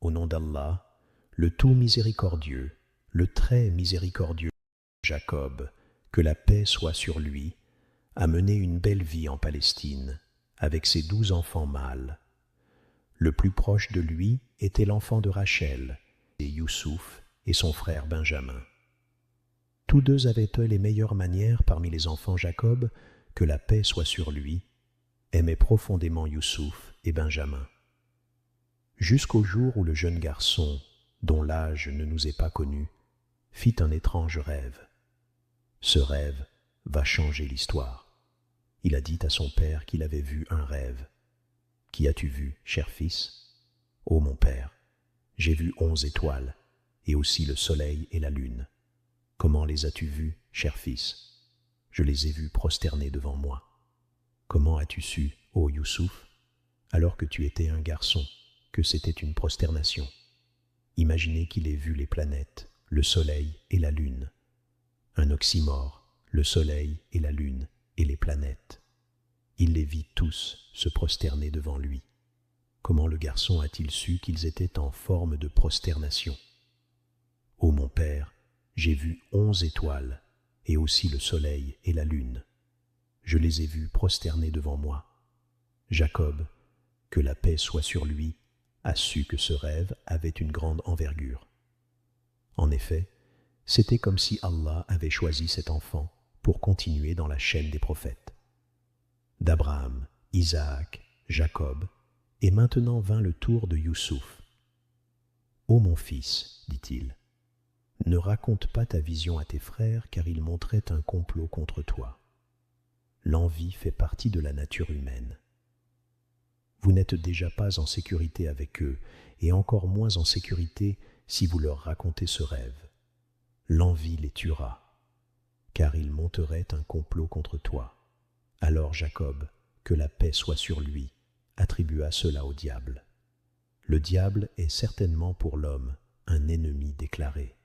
Au nom d'Allah, le tout miséricordieux, le très miséricordieux Jacob, que la paix soit sur lui, a mené une belle vie en Palestine, avec ses 12 enfants mâles. Le plus proche de lui était l'enfant de Rachel, et Youssouf et son frère Benjamin. Tous deux avaient eux les meilleures manières parmi les enfants Jacob, que la paix soit sur lui, aimaient profondément Youssouf et Benjamin. Jusqu'au jour où le jeune garçon, dont l'âge ne nous est pas connu, fit un étrange rêve. Ce rêve va changer l'histoire. Il a dit à son père qu'il avait vu un rêve. « Qu'y as-tu vu, cher fils ?»« Ô mon père, j'ai vu 11 étoiles, et aussi le soleil et la lune. Comment les as-tu vues, cher fils ? Je les ai vus prosternés devant moi. Comment as-tu su, ô Youssouf, alors que tu étais un garçon, que c'était une prosternation ? Imaginez qu'il ait vu les planètes, le soleil et la lune. Un oxymore, le soleil et la lune et les planètes. Il les vit tous se prosterner devant lui. Comment le garçon a-t-il su qu'ils étaient en forme de prosternation ? Ô mon père, j'ai vu 11 étoiles, et aussi le soleil et la lune. Je les ai vus prosternés devant moi. Jacob, que la paix soit sur lui, a su que ce rêve avait une grande envergure. En effet, c'était comme si Allah avait choisi cet enfant pour continuer dans la chaîne des prophètes. D'Abraham, Isaac, Jacob, et maintenant vint le tour de Youssouf. « Ô mon fils, dit-il, ne raconte pas ta vision à tes frères car ils montraient un complot contre toi. L'envie fait partie de la nature humaine. Vous n'êtes déjà pas en sécurité avec eux et encore moins en sécurité si vous leur racontez ce rêve. L'envie les tuera, car ils monteraient un complot contre toi. » Alors Jacob, que la paix soit sur lui, attribua cela au diable. Le diable est certainement pour l'homme un ennemi déclaré.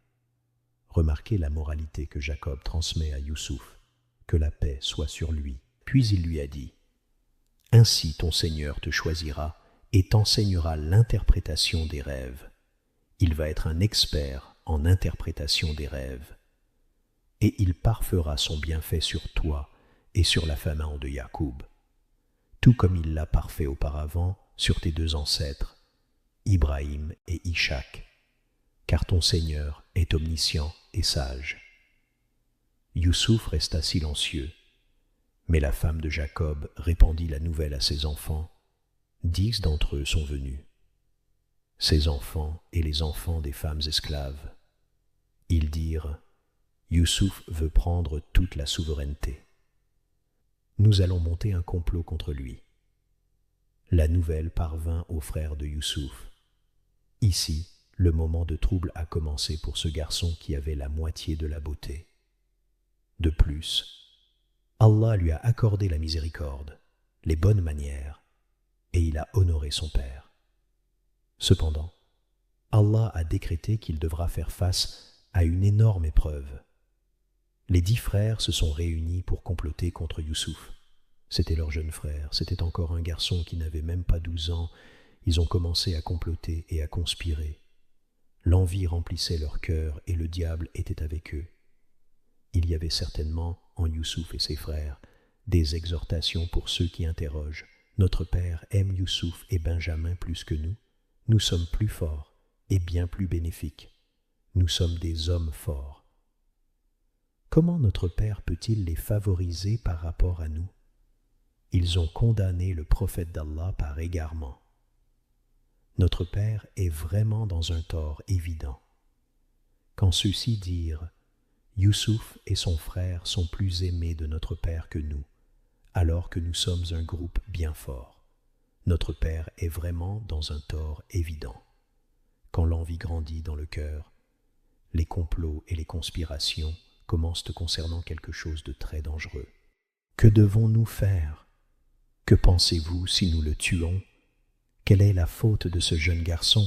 Remarquez la moralité que Jacob transmet à Youssouf, que la paix soit sur lui. Puis il lui a dit, « Ainsi ton Seigneur te choisira et t'enseignera l'interprétation des rêves. Il va être un expert en interprétation des rêves. Et il parfera son bienfait sur toi et sur la famille de Yacoub, tout comme il l'a parfait auparavant sur tes 2 ancêtres, Ibrahim et Ishak, car ton Seigneur est omniscient et sage. » Youssouf resta silencieux, mais la femme de Jacob répandit la nouvelle à ses enfants. 10 d'entre eux sont venus, ses enfants et les enfants des femmes esclaves. Ils dirent, « Youssouf veut prendre toute la souveraineté. Nous allons monter un complot contre lui. » La nouvelle parvint aux frères de Youssouf. Ici, le moment de trouble a commencé pour ce garçon qui avait la moitié de la beauté. De plus, Allah lui a accordé la miséricorde, les bonnes manières, et il a honoré son père. Cependant, Allah a décrété qu'il devra faire face à une énorme épreuve. Les 10 frères se sont réunis pour comploter contre Youssouf. C'était leur jeune frère, c'était encore un garçon qui n'avait même pas 12 ans. Ils ont commencé à comploter et à conspirer. L'envie remplissait leur cœur et le diable était avec eux. Il y avait certainement, en Youssouf et ses frères, des exhortations pour ceux qui interrogent. Notre père aime Youssouf et Benjamin plus que nous. Nous sommes plus forts et bien plus bénéfiques. Nous sommes des hommes forts. Comment notre père peut-il les favoriser par rapport à nous ? Ils ont condamné le prophète d'Allah par égarement. Notre père est vraiment dans un tort évident. Quand ceux-ci dirent « Youssouf et son frère sont plus aimés de notre père que nous, alors que nous sommes un groupe bien fort. » Notre père est vraiment dans un tort évident. Quand l'envie grandit dans le cœur, les complots et les conspirations commencent concernant quelque chose de très dangereux. Que devons-nous faire ? Que pensez-vous si nous le tuons ? Quelle est la faute de ce jeune garçon ?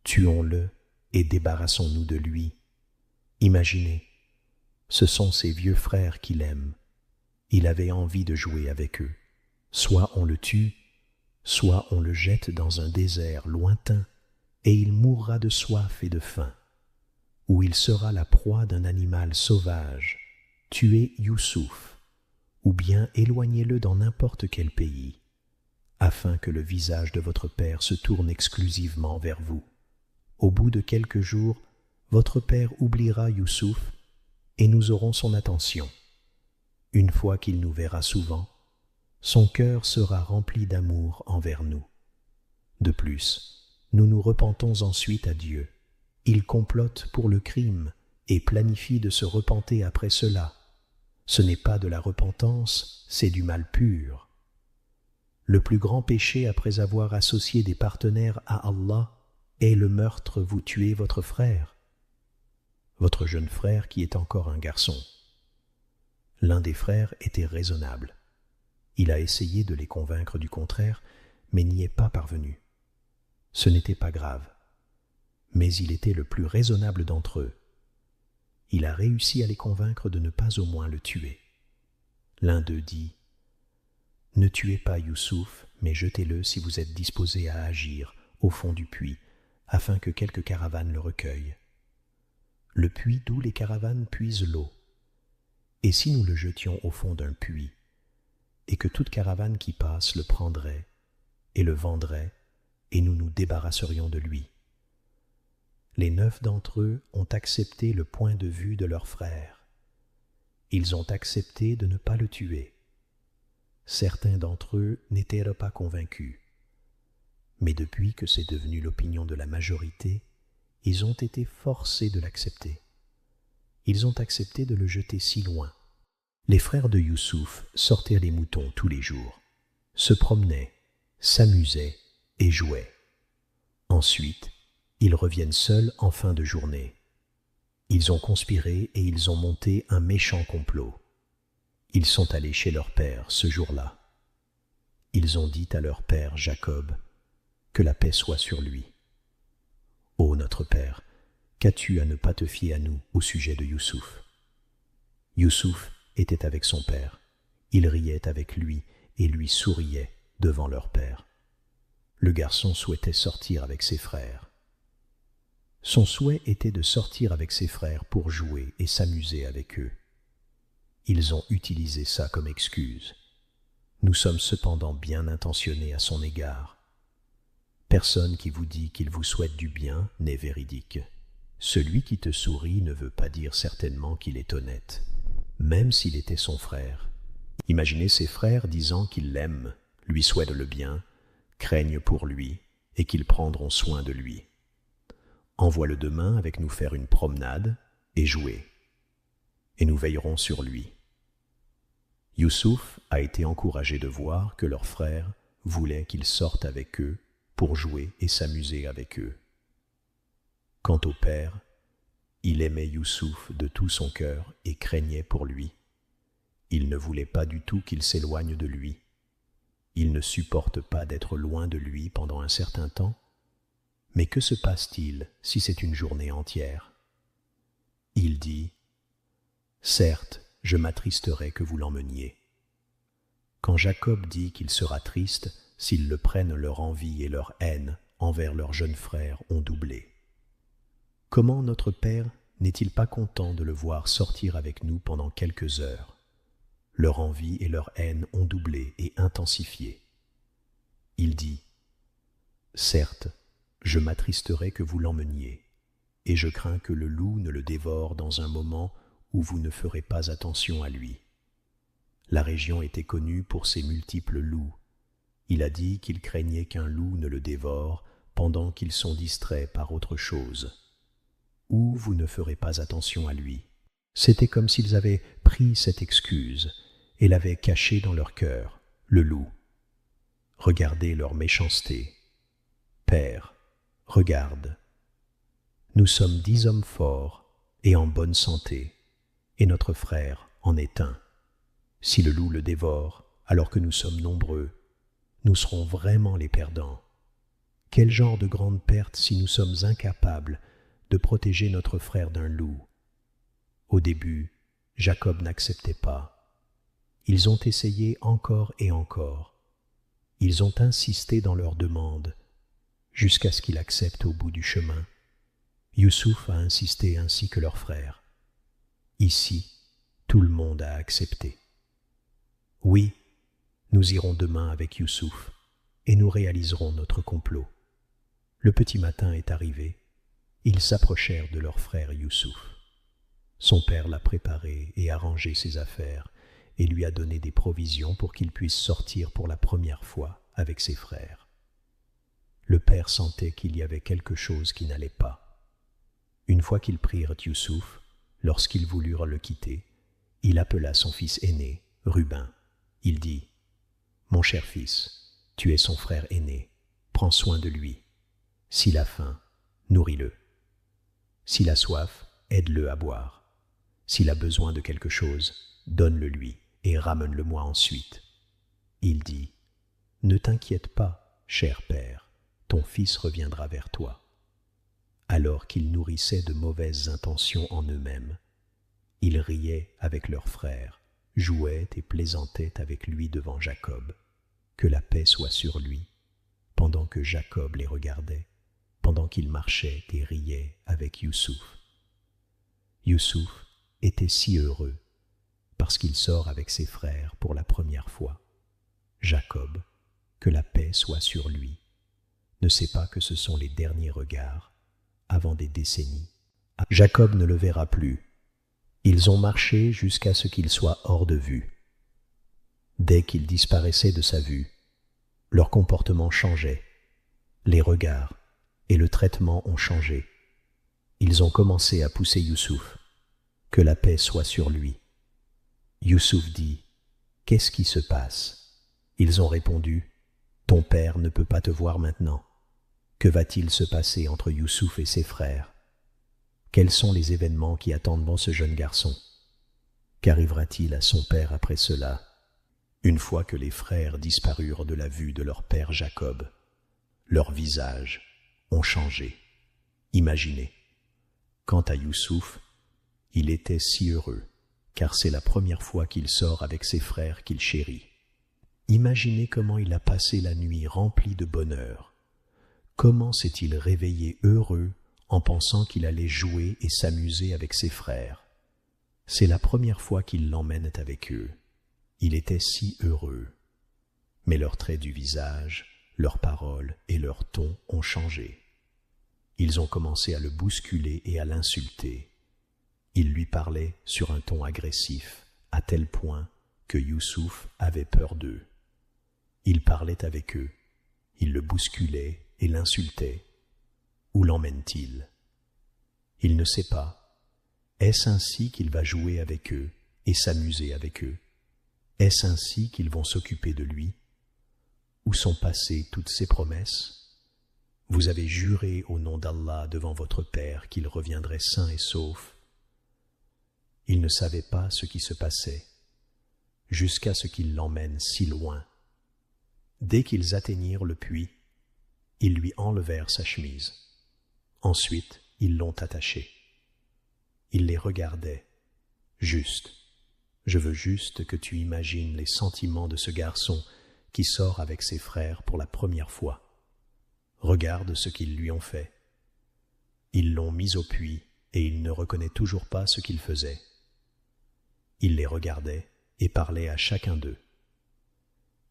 Tuons-le et débarrassons-nous de lui. Imaginez, ce sont ses vieux frères qu'il aime. Il avait envie de jouer avec eux. Soit on le tue, soit on le jette dans un désert lointain et il mourra de soif et de faim, ou il sera la proie d'un animal sauvage. Tuez Youssouf, ou bien éloignez-le dans n'importe quel pays, afin que le visage de votre père se tourne exclusivement vers vous. Au bout de quelques jours, votre père oubliera Youssouf et nous aurons son attention. Une fois qu'il nous verra souvent, son cœur sera rempli d'amour envers nous. De plus, nous nous repentons ensuite à Dieu. Il complote pour le crime et planifie de se repenter après cela. Ce n'est pas de la repentance, c'est du mal pur. Le plus grand péché après avoir associé des partenaires à Allah est le meurtre. Vous tuez votre frère, votre jeune frère qui est encore un garçon. L'un des frères était raisonnable. Il a essayé de les convaincre du contraire, mais n'y est pas parvenu. Ce n'était pas grave, mais il était le plus raisonnable d'entre eux. Il a réussi à les convaincre de ne pas au moins le tuer. L'un d'eux dit : « Ne tuez pas Youssouf, mais jetez-le si vous êtes disposé à agir au fond du puits, afin que quelques caravanes le recueillent. Le puits d'où les caravanes puisent l'eau. Et si nous le jetions au fond d'un puits, et que toute caravane qui passe le prendrait et le vendrait, et nous nous débarrasserions de lui. » Les 9 d'entre eux ont accepté le point de vue de leur frère. Ils ont accepté de ne pas le tuer. Certains d'entre eux n'étaient pas convaincus. Mais depuis que c'est devenu l'opinion de la majorité, ils ont été forcés de l'accepter. Ils ont accepté de le jeter si loin. Les frères de Youssouf sortaient les moutons tous les jours, se promenaient, s'amusaient et jouaient. Ensuite, ils reviennent seuls en fin de journée. Ils ont conspiré et ils ont monté un méchant complot. Ils sont allés chez leur père ce jour-là. Ils ont dit à leur père Jacob, que la paix soit sur lui. « Ô notre père, qu'as-tu à ne pas te fier à nous au sujet de Youssouf ?» Youssouf était avec son père. Il riait avec lui et lui souriait devant leur père. Le garçon souhaitait sortir avec ses frères. Son souhait était de sortir avec ses frères pour jouer et s'amuser avec eux. Ils ont utilisé ça comme excuse. Nous sommes cependant bien intentionnés à son égard. Personne qui vous dit qu'il vous souhaite du bien n'est véridique. Celui qui te sourit ne veut pas dire certainement qu'il est honnête, même s'il était son frère. Imaginez ses frères disant qu'ils l'aiment, lui souhaitent le bien, craignent pour lui et qu'ils prendront soin de lui. Envoie-le demain avec nous faire une promenade et jouer, et nous veillerons sur lui. Youssouf a été encouragé de voir que leur frère voulait qu'il sorte avec eux pour jouer et s'amuser avec eux. Quant au père, il aimait Youssouf de tout son cœur et craignait pour lui. Il ne voulait pas du tout qu'il s'éloigne de lui. Il ne supporte pas d'être loin de lui pendant un certain temps. Mais que se passe-t-il si c'est une journée entière ? Il dit : « Certes, je m'attristerai que vous l'emmeniez. » Quand Jacob dit qu'il sera triste s'ils le prennent, leur envie et leur haine envers leur jeune frère ont doublé. Comment notre père n'est-il pas content de le voir sortir avec nous pendant quelques heures ? Leur envie et leur haine ont doublé et intensifié. Il dit : « Certes, je m'attristerai que vous l'emmeniez, et je crains que le loup ne le dévore dans un moment où vous ne ferez pas attention à lui. » La région était connue pour ses multiples loups. Il a dit qu'il craignait qu'un loup ne le dévore pendant qu'ils sont distraits par autre chose. Ou vous ne ferez pas attention à lui. C'était comme s'ils avaient pris cette excuse et l'avaient cachée dans leur cœur, le loup. Regardez leur méchanceté. Père, regarde. Nous sommes 10 hommes forts et en bonne santé, et notre frère en est un. Si le loup le dévore, alors que nous sommes nombreux, nous serons vraiment les perdants. Quel genre de grande perte si nous sommes incapables de protéger notre frère d'un loup ? Au début, Jacob n'acceptait pas. Ils ont essayé encore et encore. Ils ont insisté dans leur demande, jusqu'à ce qu'il accepte au bout du chemin. Youssouf a insisté ainsi que leur frère. Ici, tout le monde a accepté. Oui, nous irons demain avec Youssouf et nous réaliserons notre complot. Le petit matin est arrivé. Ils s'approchèrent de leur frère Youssouf. Son père l'a préparé et arrangé ses affaires et lui a donné des provisions pour qu'il puisse sortir pour la première fois avec ses frères. Le père sentait qu'il y avait quelque chose qui n'allait pas. Une fois qu'ils prirent Youssouf, lorsqu'ils voulurent le quitter, il appela son fils aîné, Rubin. Il dit : « Mon cher fils, tu es son frère aîné, prends soin de lui. S'il a faim, nourris-le. S'il a soif, aide-le à boire. S'il a besoin de quelque chose, donne-le lui et ramène-le-moi ensuite. » Il dit : « Ne t'inquiète pas, cher père, ton fils reviendra vers toi. » Alors qu'ils nourrissaient de mauvaises intentions en eux-mêmes, ils riaient avec leur frère, jouaient et plaisantaient avec lui devant Jacob, que la paix soit sur lui, pendant que Jacob les regardait, pendant qu'ils marchaient et riaient avec Youssouf. Youssouf était si heureux parce qu'il sort avec ses frères pour la première fois. Jacob, que la paix soit sur lui, ne sait pas que ce sont les derniers regards avant des décennies. Jacob ne le verra plus. Ils ont marché jusqu'à ce qu'il soit hors de vue. Dès qu'il disparaissait de sa vue, leur comportement changeait. Les regards et le traitement ont changé. Ils ont commencé à pousser Youssouf. Que la paix soit sur lui. Youssouf dit : « Qu'est-ce qui se passe ? » Ils ont répondu : « Ton père ne peut pas te voir maintenant. Que va-t-il se passer entre Youssouf et ses frères ? Quels sont les événements qui attendent ce jeune garçon ? Qu'arrivera-t-il à son père après cela ? » Une fois que les frères disparurent de la vue de leur père Jacob, leurs visages ont changé. Imaginez. Quant à Youssouf, il était si heureux, car c'est la première fois qu'il sort avec ses frères qu'il chérit. Imaginez comment il a passé la nuit remplie de bonheur. Comment s'est-il réveillé heureux en pensant qu'il allait jouer et s'amuser avec ses frères. C'est la première fois qu'il l'emmène avec eux. Il était si heureux. Mais leurs traits du visage, leurs paroles et leur ton ont changé. Ils ont commencé à le bousculer et à l'insulter. Ils lui parlaient sur un ton agressif, à tel point que Youssouf avait peur d'eux. Il parlait avec eux, il le bousculait et l'insultait. Où l'emmène-t-il? Il ne sait pas. Est-ce ainsi qu'il va jouer avec eux et s'amuser avec eux? Est-ce ainsi qu'ils vont s'occuper de lui? Où sont passées toutes ces promesses? Vous avez juré au nom d'Allah devant votre Père qu'il reviendrait sain et sauf. Il ne savait pas ce qui se passait, jusqu'à ce qu'il l'emmène si loin. Dès qu'ils atteignirent le puits, ils lui enlevèrent sa chemise. Ensuite, ils l'ont attachée. Il les regardait. Juste. Je veux juste que tu imagines les sentiments de ce garçon qui sort avec ses frères pour la première fois. Regarde ce qu'ils lui ont fait. Ils l'ont mis au puits et il ne reconnaît toujours pas ce qu'il faisait. Il les regardait et parlait à chacun d'eux.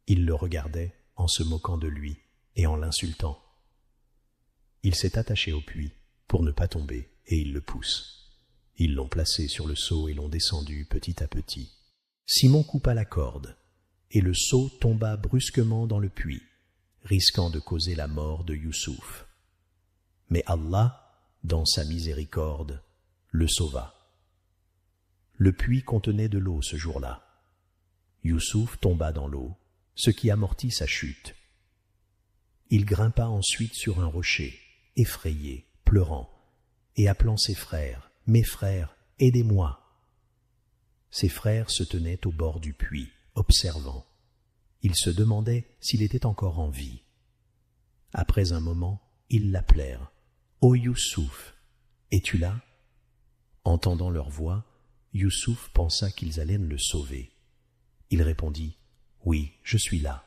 Il le regardait en se moquant de lui et en l'insultant. Il s'est attaché au puits pour ne pas tomber et il le pousse. Ils l'ont placé sur le seau et l'ont descendu petit à petit. Simon coupa la corde et le seau tomba brusquement dans le puits, risquant de causer la mort de Youssouf. Mais Allah, dans sa miséricorde, le sauva. Le puits contenait de l'eau ce jour-là. Youssouf tomba dans l'eau, ce qui amortit sa chute. Il grimpa ensuite sur un rocher, effrayé, pleurant, et appelant ses frères, « Mes frères, aidez-moi !» Ses frères se tenaient au bord du puits, observant. Ils se demandaient s'il était encore en vie. Après un moment, ils l'appelèrent. « Ô Youssouf, es-tu là ?» Entendant leur voix, Youssouf pensa qu'ils allaient le sauver. Il répondit « Oui, je suis là. »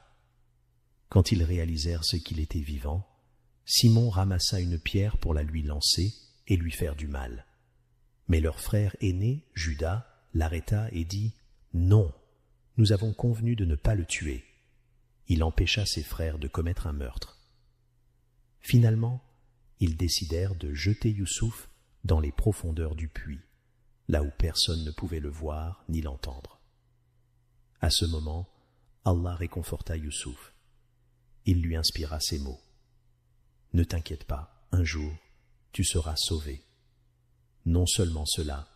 Quand ils réalisèrent qu'il était vivant, Simon ramassa une pierre pour la lui lancer et lui faire du mal. Mais leur frère aîné, Judas, l'arrêta et dit « Non, nous avons convenu de ne pas le tuer. » Il empêcha ses frères de commettre un meurtre. Finalement, ils décidèrent de jeter Youssouf dans les profondeurs du puits, là où personne ne pouvait le voir ni l'entendre. À ce moment, Allah réconforta Youssouf. Il lui inspira ces mots. « Ne t'inquiète pas, un jour, tu seras sauvé. Non seulement cela,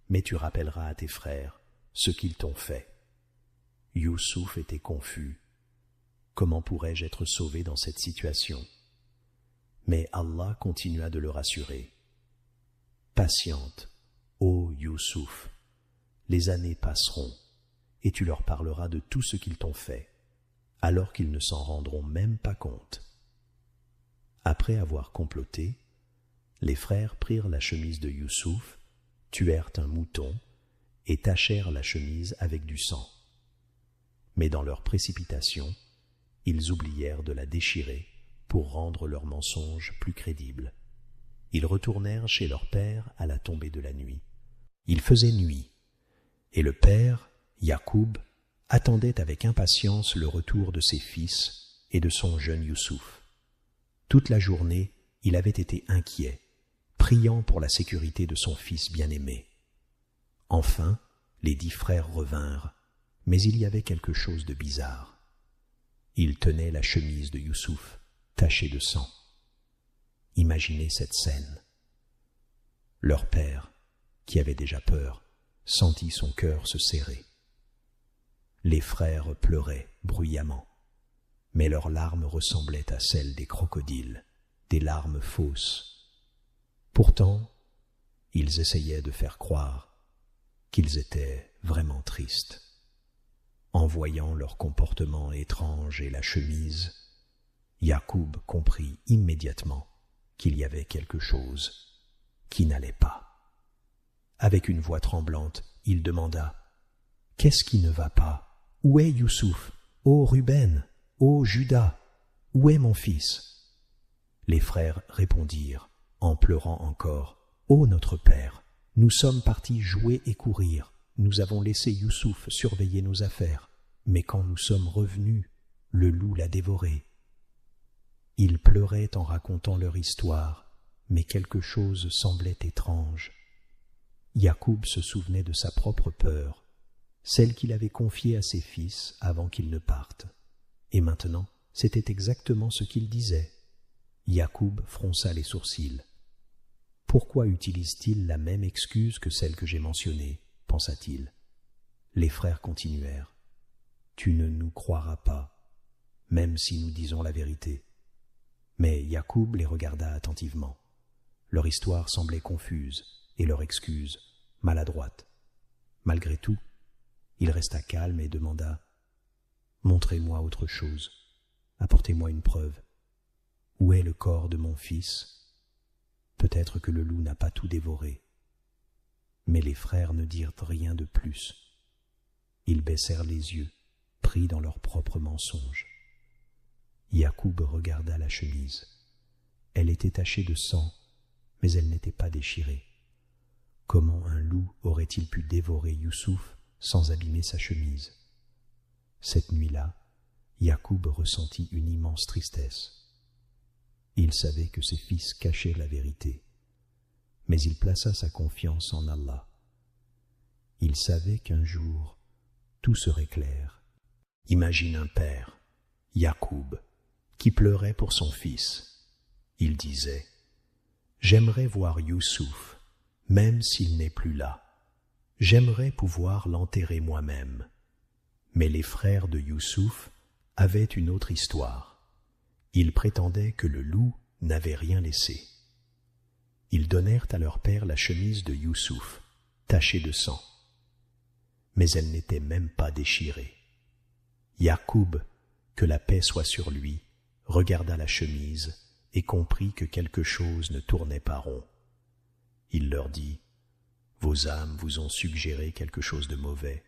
mais tu rappelleras à tes frères ce qu'ils t'ont fait. » Youssouf était confus. Comment pourrais-je être sauvé dans cette situation? Mais Allah continua de le rassurer. « Patiente, ô Youssouf, les années passeront, et tu leur parleras de tout ce qu'ils t'ont fait, alors qu'ils ne s'en rendront même pas compte. » Après avoir comploté, les frères prirent la chemise de Youssouf, tuèrent un mouton et tachèrent la chemise avec du sang. Mais dans leur précipitation, ils oublièrent de la déchirer pour rendre leur mensonge plus crédible. Ils retournèrent chez leur père à la tombée de la nuit. Il faisait nuit, et le père, Yacoub, attendait avec impatience le retour de ses fils et de son jeune Youssouf. Toute la journée, il avait été inquiet, priant pour la sécurité de son fils bien-aimé. Enfin, les 10 frères revinrent, mais il y avait quelque chose de bizarre. Ils tenaient la chemise de Youssouf, tachée de sang. Imaginez cette scène. Leur père, qui avait déjà peur, sentit son cœur se serrer. Les frères pleuraient bruyamment, mais leurs larmes ressemblaient à celles des crocodiles, des larmes fausses. Pourtant, ils essayaient de faire croire qu'ils étaient vraiment tristes. En voyant leur comportement étrange et la chemise, Yacoub comprit immédiatement qu'il y avait quelque chose qui n'allait pas. Avec une voix tremblante, il demanda « Qu'est-ce qui ne va pas? Où est Youssouf? Ô Ruben! Ô Judas! Où est mon fils ?» Les frères répondirent, en pleurant encore, « Ô notre père, nous sommes partis jouer et courir, nous avons laissé Youssouf surveiller nos affaires, mais quand nous sommes revenus, le loup l'a dévoré. » Ils pleuraient en racontant leur histoire, mais quelque chose semblait étrange. Yacoub se souvenait de sa propre peur, celle qu'il avait confiée à ses fils avant qu'ils ne partent. Et maintenant, c'était exactement ce qu'il disait. Yacoub fronça les sourcils. « Pourquoi utilise-t-il la même excuse que celle que j'ai mentionnée ?» pensa-t-il. Les frères continuèrent. « Tu ne nous croiras pas, même si nous disons la vérité. » Mais Yacoub les regarda attentivement. Leur histoire semblait confuse et leur excuse maladroite. Malgré tout, il resta calme et demanda « Montrez-moi autre chose, apportez-moi une preuve. Où est le corps de mon fils? Peut-être que le loup n'a pas tout dévoré. » Mais les frères ne dirent rien de plus. Ils baissèrent les yeux, pris dans leur propre mensonge. Yacoub regarda la chemise. Elle était tachée de sang, mais elle n'était pas déchirée. Comment un loup aurait-il pu dévorer Youssouf sans abîmer sa chemise? Cette nuit-là, Yacoub ressentit une immense tristesse. Il savait que ses fils cachaient la vérité, mais il plaça sa confiance en Allah. Il savait qu'un jour, tout serait clair. Imagine un père, Yacoub, qui pleurait pour son fils. Il disait « J'aimerais voir Youssouf, même s'il n'est plus là. J'aimerais pouvoir l'enterrer moi-même. » Mais les frères de Youssouf avaient une autre histoire. Ils prétendaient que le loup n'avait rien laissé. Ils donnèrent à leur père la chemise de Youssouf, tachée de sang. Mais elle n'était même pas déchirée. Yacoub, que la paix soit sur lui, regarda la chemise et comprit que quelque chose ne tournait pas rond. Il leur dit « Vos âmes vous ont suggéré quelque chose de mauvais,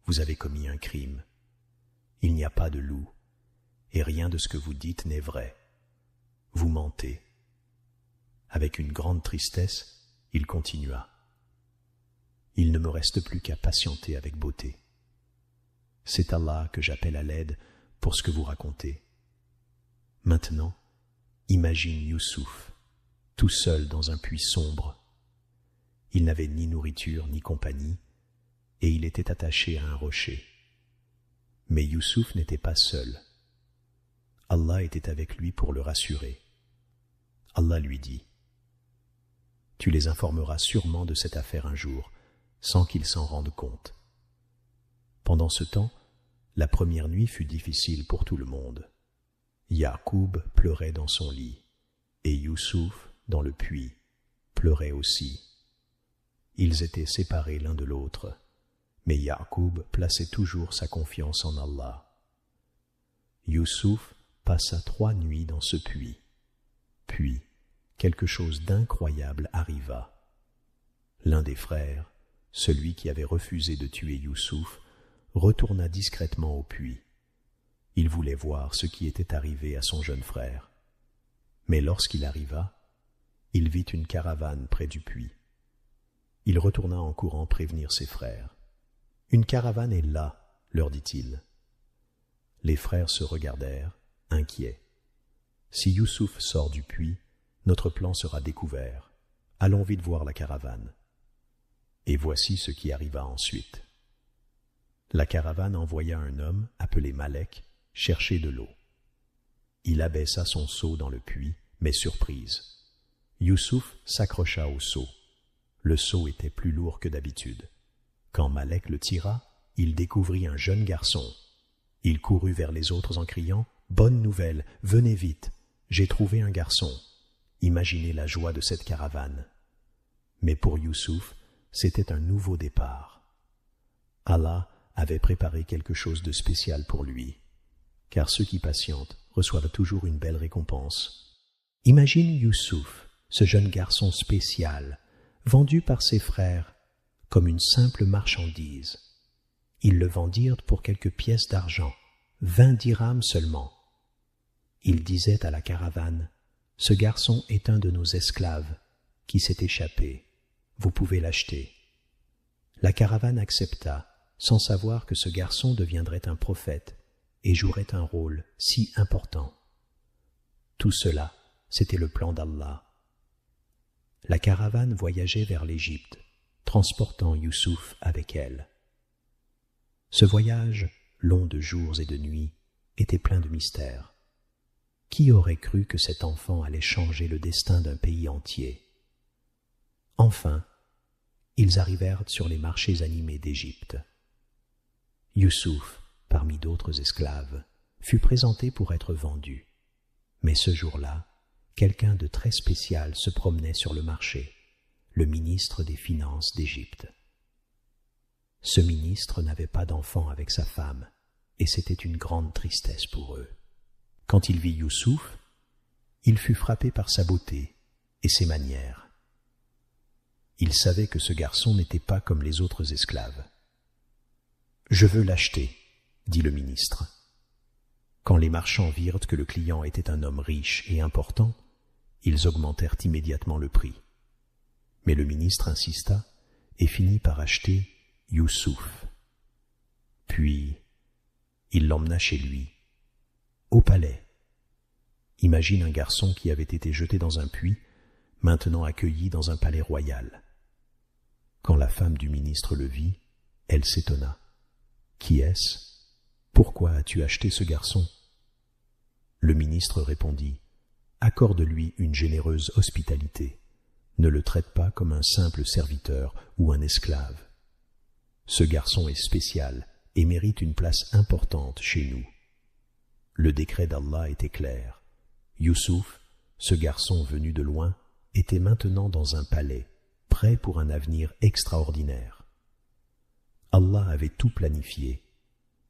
vous avez commis un crime. Il n'y a pas de loup, et rien de ce que vous dites n'est vrai. vous mentez. » Avec une grande tristesse, il continua. « Il ne me reste plus qu'à patienter avec beauté. C'est Allah que j'appelle à l'aide pour ce que vous racontez. Maintenant, imagine Youssouf, tout seul dans un puits sombre. Il n'avait ni nourriture ni compagnie, et il était attaché à un rocher. Mais Youssouf n'était pas seul. Allah était avec lui pour le rassurer. Allah lui dit, « Tu les informeras sûrement de cette affaire un jour, sans qu'ils s'en rendent compte. » Pendant ce temps, la première nuit fut difficile pour tout le monde. Ya'qub pleurait dans son lit, et Youssouf, dans le puits, pleurait aussi. Ils étaient séparés l'un de l'autre, mais Ya'qub plaçait toujours sa confiance en Allah. Youssouf passa 3 nuits dans ce puits. Puis, quelque chose d'incroyable arriva. L'un des frères, celui qui avait refusé de tuer Youssouf, retourna discrètement au puits. Il voulait voir ce qui était arrivé à son jeune frère. Mais lorsqu'il arriva, il vit une caravane près du puits. Il retourna en courant prévenir ses frères. « Une caravane est là, leur dit-il. » Les frères se regardèrent, inquiets. « Si Youssouf sort du puits, notre plan sera découvert. Allons vite voir la caravane. » Et voici ce qui arriva ensuite. La caravane envoya un homme, appelé Malek, chercher de l'eau. Il abaissa son seau dans le puits, mais surprise. Youssouf s'accrocha au seau. Le seau était plus lourd que d'habitude. Quand Malek le tira, il découvrit un jeune garçon. Il courut vers les autres en criant « Bonne nouvelle, venez vite, j'ai trouvé un garçon. » Imaginez la joie de cette caravane. Mais pour Youssouf, c'était un nouveau départ. Allah avait préparé quelque chose de spécial pour lui, car ceux qui patientent reçoivent toujours une belle récompense. Imagine Youssouf, ce jeune garçon spécial, vendu par ses frères comme une simple marchandise. Ils le vendirent pour quelques pièces d'argent, 20 dirhams seulement. Ils disaient à la caravane, « Ce garçon est un de nos esclaves qui s'est échappé. Vous pouvez l'acheter. » La caravane accepta, sans savoir que ce garçon deviendrait un prophète et jouerait un rôle si important. Tout cela, c'était le plan d'Allah. La caravane voyageait vers l'Égypte, transportant Youssouf avec elle. Ce voyage, long de jours et de nuits, était plein de mystères. Qui aurait cru que cet enfant allait changer le destin d'un pays entier? Enfin, ils arrivèrent sur les marchés animés d'Égypte. Youssouf, parmi d'autres esclaves, fut présenté pour être vendu. Mais ce jour-là, quelqu'un de très spécial se promenait sur le marché, le ministre des Finances d'Égypte. Ce ministre n'avait pas d'enfant avec sa femme, et c'était une grande tristesse pour eux. Quand il vit Youssouf, il fut frappé par sa beauté et ses manières. Il savait que ce garçon n'était pas comme les autres esclaves. « Je veux l'acheter, » dit le ministre. Quand les marchands virent que le client était un homme riche et important, ils augmentèrent immédiatement le prix. Mais le ministre insista et finit par acheter Youssouf. Puis, il l'emmena chez lui, au palais. Imagine un garçon qui avait été jeté dans un puits, maintenant accueilli dans un palais royal. Quand la femme du ministre le vit, elle s'étonna. « Qui est-ce? Pourquoi as-tu acheté ce garçon ?» Le ministre répondit, « Accorde-lui une généreuse hospitalité. Ne le traite pas comme un simple serviteur ou un esclave. Ce garçon est spécial et mérite une place importante chez nous. » Le décret d'Allah était clair. Youssouf, ce garçon venu de loin, était maintenant dans un palais, prêt pour un avenir extraordinaire. Allah avait tout planifié.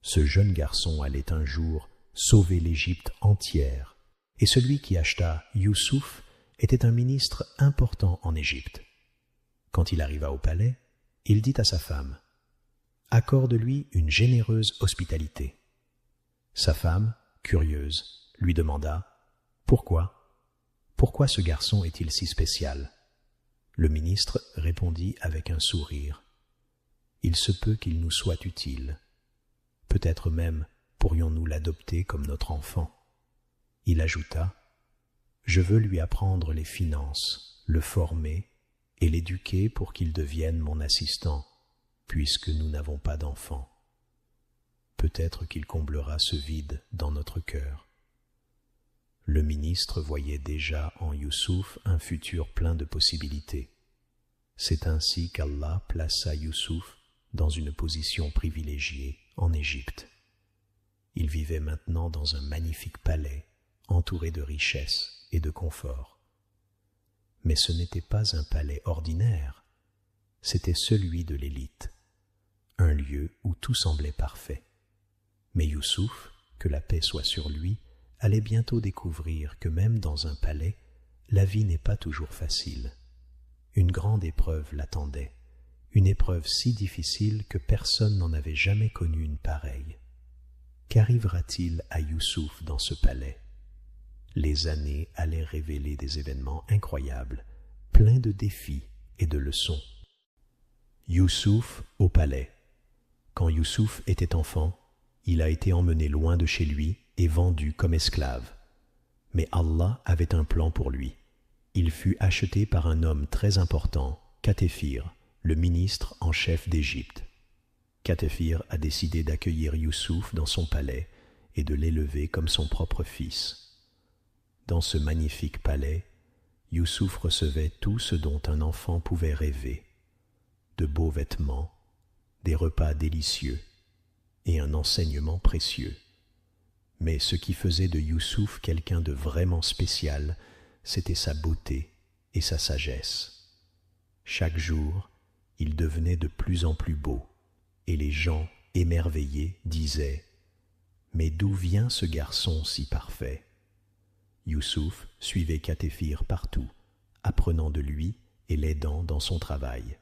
Ce jeune garçon allait un jour sauver l'Égypte entière, et celui qui acheta Youssouf était un ministre important en Égypte. Quand il arriva au palais, il dit à sa femme, « Accorde-lui une généreuse hospitalité. » Sa femme, curieuse, lui demanda, « Pourquoi ? Pourquoi ce garçon est-il si spécial ? Le ministre répondit avec un sourire. Il se peut qu'il nous soit utile. Peut-être même pourrions-nous l'adopter comme notre enfant. Il ajouta, « Je veux lui apprendre les finances, le former et l'éduquer pour qu'il devienne mon assistant, puisque nous n'avons pas d'enfant. Peut-être qu'il comblera ce vide dans notre cœur. » Le ministre voyait déjà en Youssouf un futur plein de possibilités. C'est ainsi qu'Allah plaça Youssouf dans une position privilégiée en Égypte. Il vivait maintenant dans un magnifique palais, entouré de richesses et de confort. Mais ce n'était pas un palais ordinaire, c'était celui de l'élite, un lieu où tout semblait parfait. Mais Youssouf, que la paix soit sur lui, allait bientôt découvrir que même dans un palais, la vie n'est pas toujours facile. Une grande épreuve l'attendait, une épreuve si difficile que personne n'en avait jamais connu une pareille. Qu'arrivera-t-il à Youssouf dans ce palais ? Les années allaient révéler des événements incroyables, pleins de défis et de leçons. Youssouf au palais. Quand Youssouf était enfant, il a été emmené loin de chez lui et vendu comme esclave. Mais Allah avait un plan pour lui. Il fut acheté par un homme très important, Katéphir, le ministre en chef d'Égypte. Katéphir a décidé d'accueillir Youssouf dans son palais et de l'élever comme son propre fils. Dans ce magnifique palais, Youssouf recevait tout ce dont un enfant pouvait rêver, de beaux vêtements, des repas délicieux et un enseignement précieux. Mais ce qui faisait de Youssouf quelqu'un de vraiment spécial, c'était sa beauté et sa sagesse. Chaque jour, il devenait de plus en plus beau, et les gens, émerveillés, disaient « Mais d'où vient ce garçon si parfait ?» Youssouf suivait Katéphir partout, apprenant de lui et l'aidant dans son travail.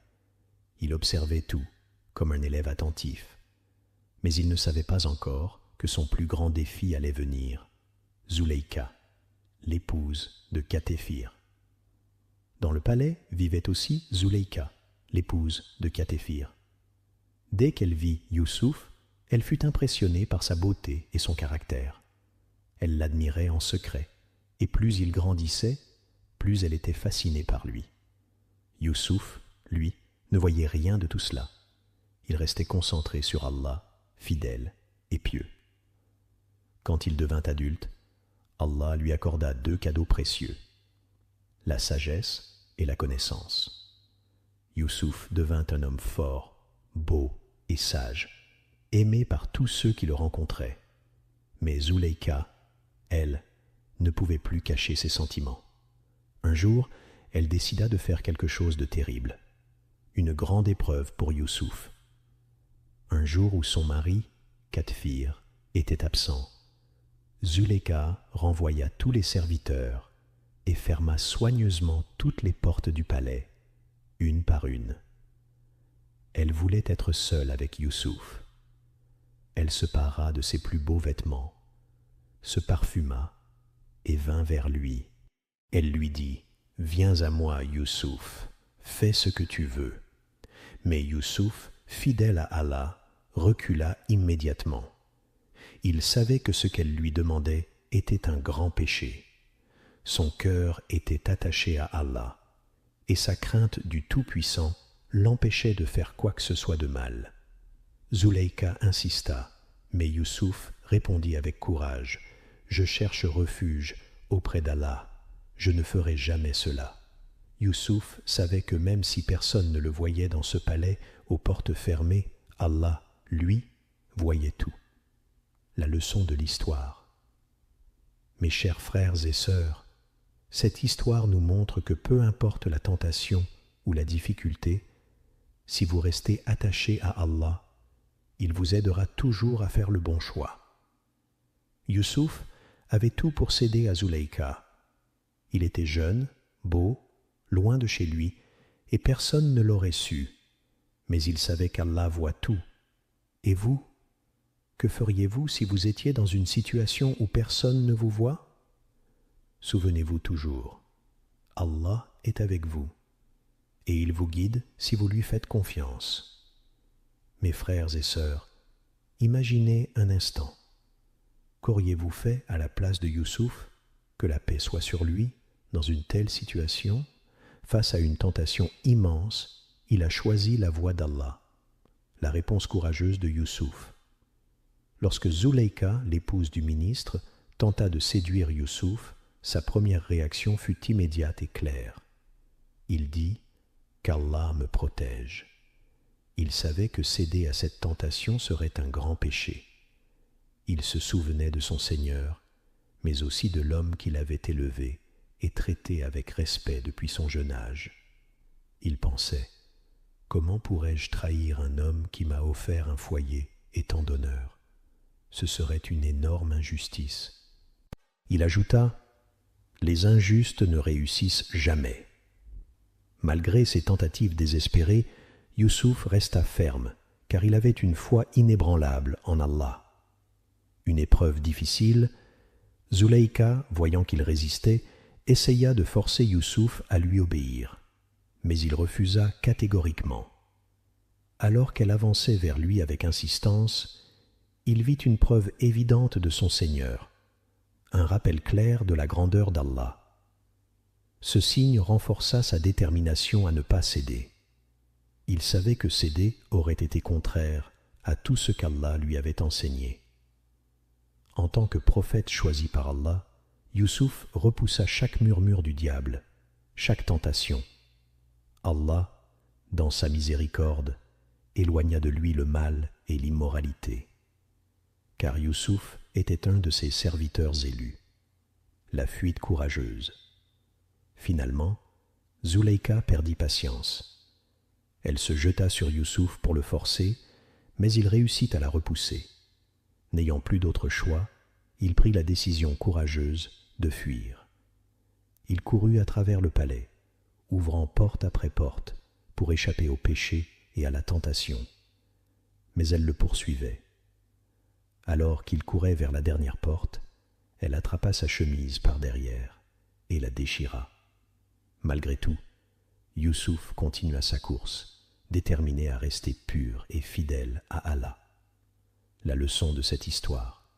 Il observait tout, comme un élève attentif. Mais il ne savait pas encore que son plus grand défi allait venir, Zuleika, l'épouse de Katéphir. Dans le palais vivait aussi Zuleika, l'épouse de Katéphir. Dès qu'elle vit Youssouf, elle fut impressionnée par sa beauté et son caractère. Elle l'admirait en secret, et plus il grandissait, plus elle était fascinée par lui. Youssouf, lui, ne voyait rien de tout cela. Il restait concentré sur Allah, fidèle et pieux. Quand il devint adulte, Allah lui accorda 2 cadeaux précieux, la sagesse et la connaissance. Youssouf devint un homme fort, beau et sage, aimé par tous ceux qui le rencontraient. Mais Zuleika, elle, ne pouvait plus cacher ses sentiments. Un jour, elle décida de faire quelque chose de terrible, une grande épreuve pour Youssouf. Un jour où son mari, Katéphir, était absent, Zuleika renvoya tous les serviteurs et ferma soigneusement toutes les portes du palais, une par une. Elle voulait être seule avec Youssouf. Elle se para de ses plus beaux vêtements, se parfuma et vint vers lui. Elle lui dit « Viens à moi, Youssouf, fais ce que tu veux. » Mais Youssouf, fidèle à Allah, recula immédiatement. Il savait que ce qu'elle lui demandait était un grand péché. Son cœur était attaché à Allah, et sa crainte du Tout-Puissant l'empêchait de faire quoi que ce soit de mal. Zuleika insista, mais Youssouf répondit avec courage « Je cherche refuge auprès d'Allah, je ne ferai jamais cela. » Youssouf savait que même si personne ne le voyait dans ce palais aux portes fermées, Allah, lui, voyait tout. La leçon de l'histoire. Mes chers frères et sœurs, cette histoire nous montre que peu importe la tentation ou la difficulté, si vous restez attachés à Allah, il vous aidera toujours à faire le bon choix. Youssouf avait tout pour céder à Zuleika. Il était jeune, beau, loin de chez lui, et personne ne l'aurait su. Mais il savait qu'Allah voit tout. Et vous, que feriez-vous si vous étiez dans une situation où personne ne vous voit ? Souvenez-vous toujours Allah est avec vous, et il vous guide si vous lui faites confiance. Mes frères et sœurs, imaginez un instant. Qu'auriez-vous fait à la place de Youssouf, que la paix soit sur lui, dans une telle situation? Face à une tentation immense, il a choisi la voie d'Allah. La réponse courageuse de Youssouf. Lorsque Zuleika, l'épouse du ministre, tenta de séduire Youssouf, sa première réaction fut immédiate et claire. Il dit « qu'Allah me protège ». Il savait que céder à cette tentation serait un grand péché. Il se souvenait de son Seigneur, mais aussi de l'homme qu'il avait élevé et traité avec respect depuis son jeune âge. Il pensait « comment pourrais-je trahir un homme qui m'a offert un foyer et tant d'honneur ? Ce serait une énorme injustice. » Il ajouta « Les injustes ne réussissent jamais. » Malgré ses tentatives désespérées, Youssouf resta ferme, car il avait une foi inébranlable en Allah. Une épreuve difficile, Zuleika, voyant qu'il résistait, essaya de forcer Youssouf à lui obéir, mais il refusa catégoriquement. Alors qu'elle avançait vers lui avec insistance, il vit une preuve évidente de son Seigneur, un rappel clair de la grandeur d'Allah. Ce signe renforça sa détermination à ne pas céder. Il savait que céder aurait été contraire à tout ce qu'Allah lui avait enseigné. En tant que prophète choisi par Allah, Youssouf repoussa chaque murmure du diable, chaque tentation. Allah, dans sa miséricorde, éloigna de lui le mal et l'immoralité. Car Youssouf était un de ses serviteurs élus. La fuite courageuse. Finalement, Zuleika perdit patience. Elle se jeta sur Youssouf pour le forcer, mais il réussit à la repousser. N'ayant plus d'autre choix, il prit la décision courageuse de fuir. Il courut à travers le palais, ouvrant porte après porte pour échapper au péché et à la tentation. Mais elle le poursuivait. Alors qu'il courait vers la dernière porte, elle attrapa sa chemise par derrière et la déchira. Malgré tout, Youssouf continua sa course, déterminé à rester pur et fidèle à Allah. La leçon de cette histoire.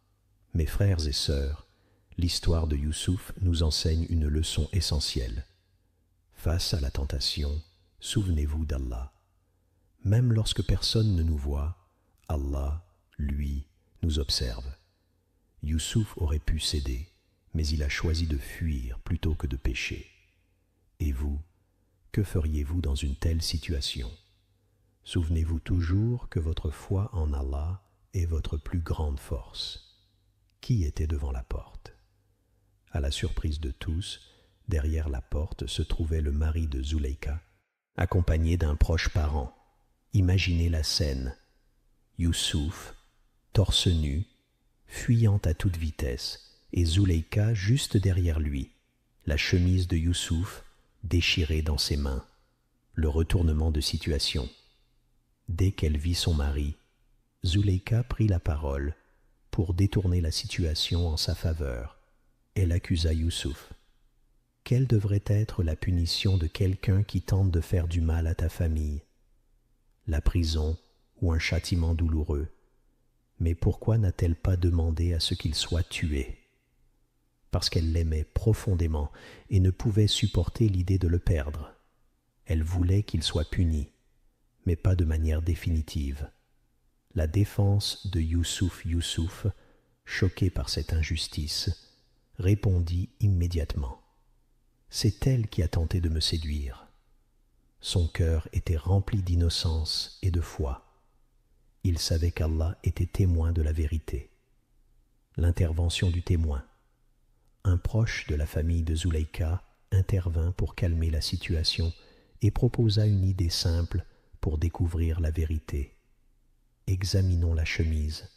Mes frères et sœurs, l'histoire de Youssouf nous enseigne une leçon essentielle. Face à la tentation, souvenez-vous d'Allah. Même lorsque personne ne nous voit, Allah, lui, nous observe. Youssouf aurait pu céder, mais il a choisi de fuir plutôt que de pécher. Et vous, que feriez-vous dans une telle situation? Souvenez-vous toujours que votre foi en Allah est votre plus grande force. Qui était devant la porte? À la surprise de tous, derrière la porte se trouvait le mari de Zuleika, accompagné d'un proche parent. Imaginez la scène. Youssouf, torse nu, fuyant à toute vitesse, et Zuleika juste derrière lui, la chemise de Youssouf déchirée dans ses mains. Le retournement de situation. Dès qu'elle vit son mari, Zuleika prit la parole pour détourner la situation en sa faveur. Elle accusa Youssouf. Quelle devrait être la punition de quelqu'un qui tente de faire du mal à ta famille? La prison ou un châtiment douloureux? Mais pourquoi n'a-t-elle pas demandé à ce qu'il soit tué? Parce qu'elle l'aimait profondément et ne pouvait supporter l'idée de le perdre. Elle voulait qu'il soit puni, mais pas de manière définitive. La défense de Youssouf, choqué par cette injustice, répondit immédiatement. C'est elle qui a tenté de me séduire. Son cœur était rempli d'innocence et de foi. Il savait qu'Allah était témoin de la vérité. L'intervention du témoin. Un proche de la famille de Zuleika intervint pour calmer la situation et proposa une idée simple pour découvrir la vérité. Examinons la chemise.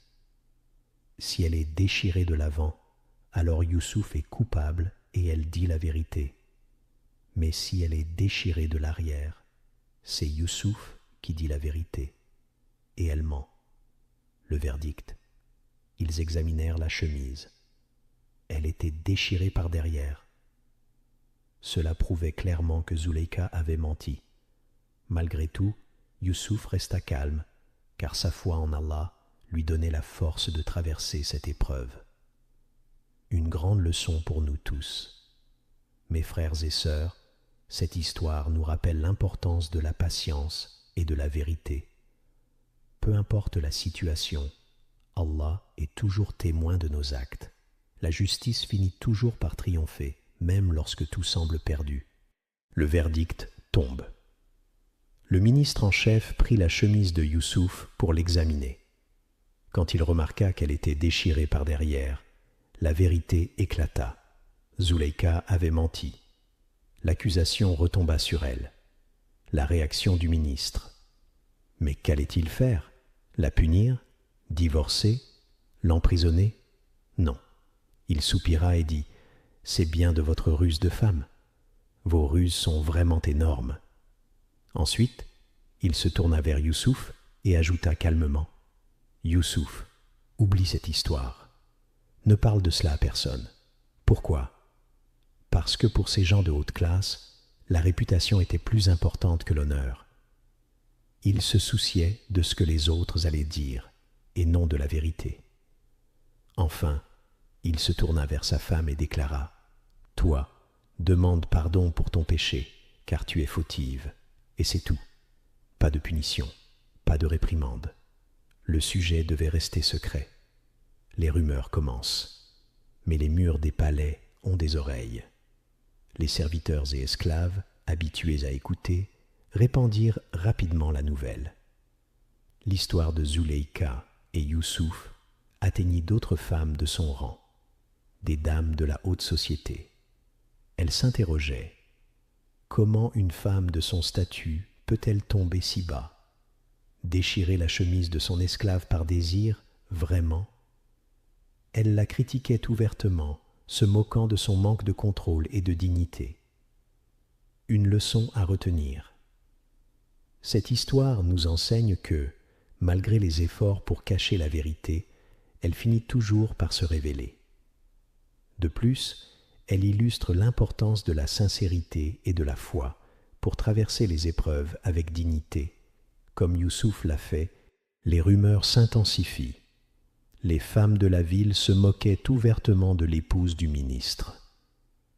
Si elle est déchirée de l'avant, alors Youssouf est coupable et elle dit la vérité. Mais si elle est déchirée de l'arrière, c'est Youssouf qui dit la vérité. Et elle ment. Le verdict. Ils examinèrent la chemise. Elle était déchirée par derrière. Cela prouvait clairement que Zuleika avait menti. Malgré tout, Youssouf resta calme, car sa foi en Allah lui donnait la force de traverser cette épreuve. Une grande leçon pour nous tous. Mes frères et sœurs, cette histoire nous rappelle l'importance de la patience et de la vérité. Peu importe la situation, Allah est toujours témoin de nos actes. La justice finit toujours par triompher, même lorsque tout semble perdu. Le verdict tombe. Le ministre en chef prit la chemise de Youssouf pour l'examiner. Quand il remarqua qu'elle était déchirée par derrière, la vérité éclata. Zuleika avait menti. L'accusation retomba sur elle. La réaction du ministre. Mais qu'allait-il faire? La punir? Divorcer? L'emprisonner? Non. Il soupira et dit « C'est bien de votre ruse de femme. Vos ruses sont vraiment énormes. » Ensuite, il se tourna vers Youssouf et ajouta calmement « Youssouf, oublie cette histoire. Ne parle de cela à personne. Pourquoi? Parce que pour ces gens de haute classe, la réputation était plus importante que l'honneur. Ils se souciaient de ce que les autres allaient dire et non de la vérité. Enfin, il se tourna vers sa femme et déclara « Toi, demande pardon pour ton péché, car tu es fautive. Et c'est tout. Pas de punition, pas de réprimande. » Le sujet devait rester secret. Les rumeurs commencent. Mais les murs des palais ont des oreilles. Les serviteurs et esclaves, habitués à écouter, répandirent rapidement la nouvelle. L'histoire de Zuleika et Youssouf atteignit d'autres femmes de son rang, des dames de la haute société. Elles s'interrogeaient. Comment une femme de son statut peut-elle tomber si bas? Déchirer la chemise de son esclave par désir, vraiment? Elles la critiquaient ouvertement, se moquant de son manque de contrôle et de dignité. Une leçon à retenir. Cette histoire nous enseigne que, malgré les efforts pour cacher la vérité, elle finit toujours par se révéler. De plus, elle illustre l'importance de la sincérité et de la foi pour traverser les épreuves avec dignité. Comme Youssouf l'a fait, les rumeurs s'intensifient. Les femmes de la ville se moquaient ouvertement de l'épouse du ministre.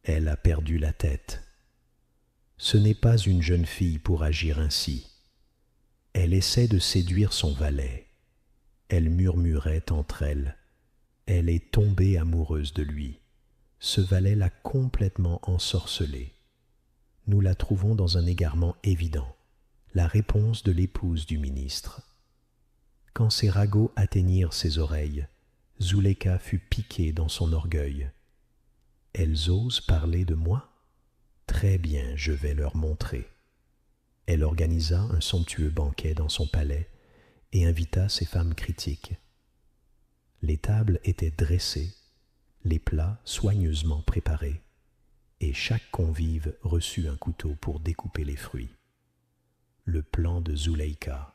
Elle a perdu la tête. Ce n'est pas une jeune fille pour agir ainsi. Elle essaie de séduire son valet. Elles murmuraient entre elles. Elle est tombée amoureuse de lui. Ce valet l'a complètement ensorcelée. Nous la trouvons dans un égarement évident, la réponse de l'épouse du ministre. Quand ces ragots atteignirent ses oreilles, Zuleika fut piquée dans son orgueil. « Elles osent parler de moi? Très bien, je vais leur montrer. » Elle organisa un somptueux banquet dans son palais et invita ses femmes critiques. Les tables étaient dressées, les plats soigneusement préparés, et chaque convive reçut un couteau pour découper les fruits. Le plan de Zuleika.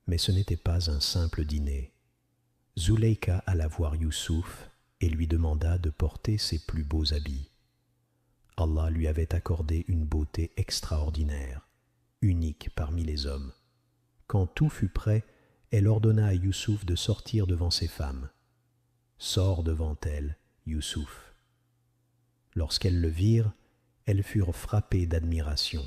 Mais ce n'était pas un simple dîner. Zuleika alla voir Youssouf et lui demanda de porter ses plus beaux habits. Allah lui avait accordé une beauté extraordinaire, unique parmi les hommes. Quand tout fut prêt, elle ordonna à Youssouf de sortir devant ses femmes. Sort devant elles, Youssouf. Lorsqu'elles le virent, elles furent frappées d'admiration.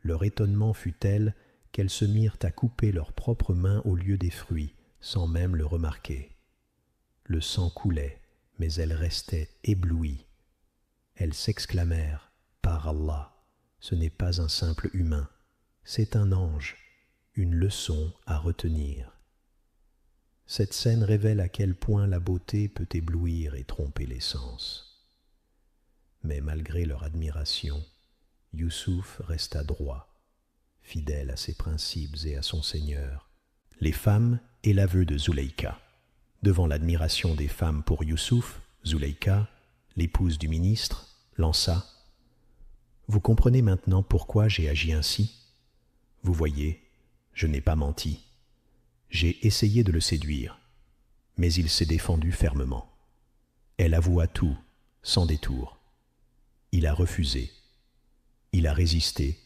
Leur étonnement fut tel qu'elles se mirent à couper leurs propres mains au lieu des fruits, sans même le remarquer. Le sang coulait, mais elles restaient éblouies. Elles s'exclamèrent « Par Allah, ce n'est pas un simple humain, c'est un ange, une leçon à retenir. » Cette scène révèle à quel point la beauté peut éblouir et tromper les sens. Mais malgré leur admiration, Youssouf resta droit, fidèle à ses principes et à son Seigneur. Les femmes et l'aveu de Zuleika. Devant l'admiration des femmes pour Youssouf, Zuleika, l'épouse du ministre, lança « Vous comprenez maintenant pourquoi j'ai agi ainsi? Vous voyez, je n'ai pas menti. J'ai essayé de le séduire, mais il s'est défendu fermement. Elle avoua tout, sans détour. Il a refusé. Il a résisté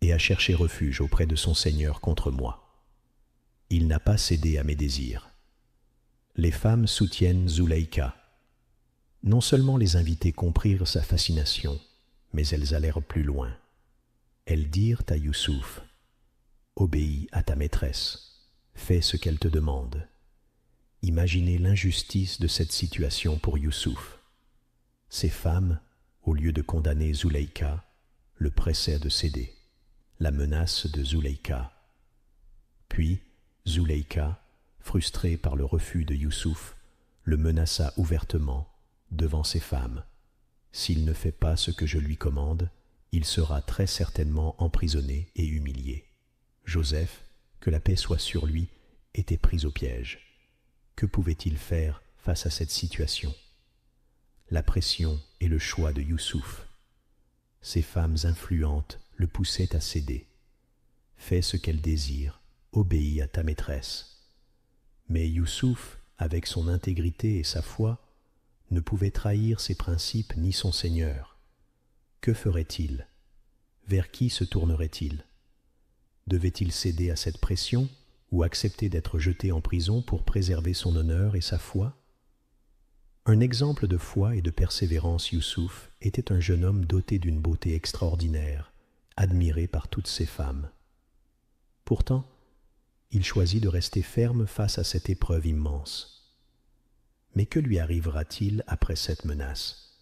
et a cherché refuge auprès de son Seigneur contre moi. Il n'a pas cédé à mes désirs. Les femmes soutiennent Zulaïka. Non seulement les invités comprirent sa fascination, mais elles allèrent plus loin. Elles dirent à Youssouf: « Obéis à ta maîtresse, fais ce qu'elle te demande. » Imaginez l'injustice de cette situation pour Youssouf. Ces femmes, au lieu de condamner Zulaïka, le pressaient de céder. La menace de Zulaïka. Puis, Zulaïka, frustrée par le refus de Youssouf, le menaça ouvertement devant ses femmes. S'il ne fait pas ce que je lui commande, il sera très certainement emprisonné et humilié. Joseph, que la paix soit sur lui, était pris au piège. Que pouvait-il faire face à cette situation? La pression et le choix de Youssouf. Ces femmes influentes le poussaient à céder. Fais ce qu'elle désire, obéis à ta maîtresse. Mais Youssouf, avec son intégrité et sa foi, ne pouvait trahir ses principes ni son Seigneur. Que ferait-il? Vers qui se tournerait-il? Devait-il céder à cette pression ou accepter d'être jeté en prison pour préserver son honneur et sa foi? Un exemple de foi et de persévérance, Youssouf était un jeune homme doté d'une beauté extraordinaire, admiré par toutes ses femmes. Pourtant, il choisit de rester ferme face à cette épreuve immense. Mais que lui arrivera-t-il après cette menace?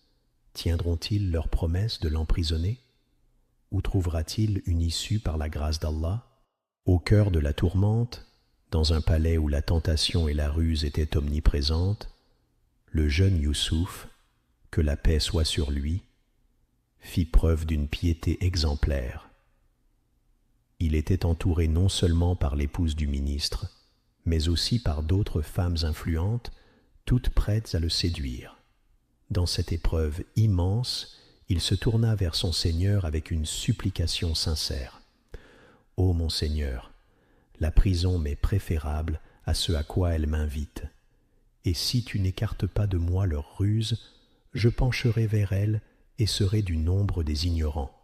Tiendront-ils leur promesse de l'emprisonner? Ou trouvera-t-il une issue par la grâce d'Allah? Au cœur de la tourmente, dans un palais où la tentation et la ruse étaient omniprésentes, le jeune Youssouf, que la paix soit sur lui, fit preuve d'une piété exemplaire. Il était entouré non seulement par l'épouse du ministre, mais aussi par d'autres femmes influentes, toutes prêtes à le séduire. Dans cette épreuve immense, il se tourna vers son Seigneur avec une supplication sincère. « Ô mon Seigneur, la prison m'est préférable à ce à quoi elle m'invite, et si tu n'écartes pas de moi leur ruse, je pencherai vers elle et serai du nombre des ignorants. »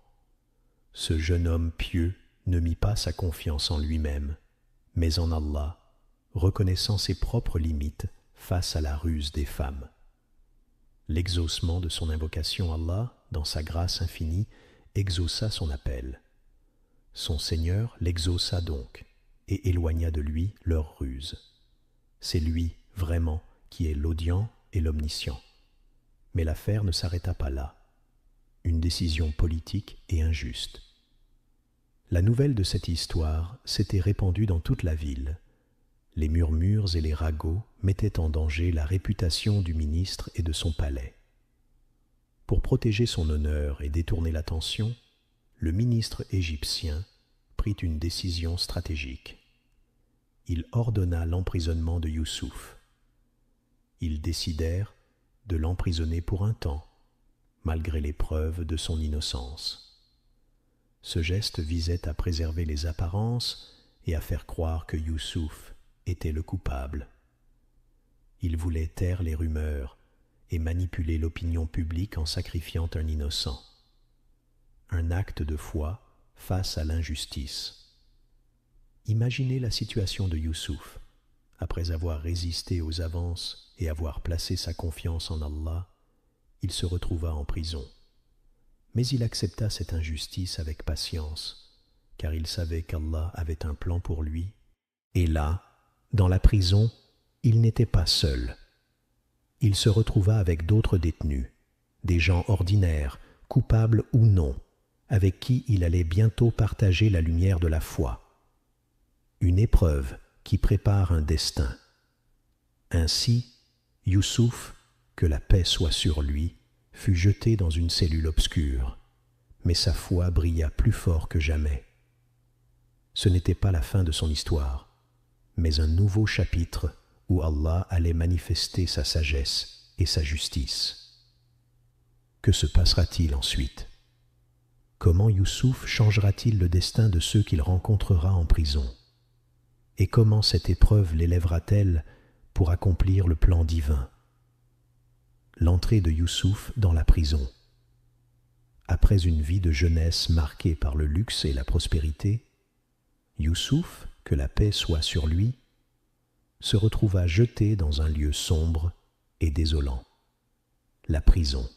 Ce jeune homme pieux ne mit pas sa confiance en lui-même, mais en Allah, reconnaissant ses propres limites face à la ruse des femmes. L'exaucement de son invocation à Allah, dans sa grâce infinie, exauça son appel. Son Seigneur l'exauça donc et éloigna de lui leur ruse. C'est lui, vraiment, qui est l'audient et l'omniscient. Mais l'affaire ne s'arrêta pas là. Une décision politique et injuste. La nouvelle de cette histoire s'était répandue dans toute la ville. Les murmures et les ragots mettaient en danger la réputation du ministre et de son palais. Pour protéger son honneur et détourner l'attention, le ministre égyptien prit une décision stratégique. Il ordonna l'emprisonnement de Youssouf. Ils décidèrent de l'emprisonner pour un temps, malgré les preuves de son innocence. Ce geste visait à préserver les apparences et à faire croire que Youssouf était le coupable. Il voulait taire les rumeurs et manipuler l'opinion publique en sacrifiant un innocent. Un acte de foi face à l'injustice. Imaginez la situation de Youssouf. Après avoir résisté aux avances et avoir placé sa confiance en Allah, il se retrouva en prison. Mais il accepta cette injustice avec patience, car il savait qu'Allah avait un plan pour lui. Et là, dans la prison, il n'était pas seul. Il se retrouva avec d'autres détenus, des gens ordinaires, coupables ou non, avec qui il allait bientôt partager la lumière de la foi. Une épreuve qui prépare un destin. Ainsi, Youssouf, que la paix soit sur lui, fut jeté dans une cellule obscure, mais sa foi brilla plus fort que jamais. Ce n'était pas la fin de son histoire, mais un nouveau chapitre où Allah allait manifester sa sagesse et sa justice. Que se passera-t-il ensuite? Comment Youssouf changera-t-il le destin de ceux qu'il rencontrera en prison? Et comment cette épreuve l'élèvera-t-elle pour accomplir le plan divin? L'entrée de Youssouf dans la prison. Après une vie de jeunesse marquée par le luxe et la prospérité, Youssouf, que la paix soit sur lui, se retrouva jeté dans un lieu sombre et désolant, la prison.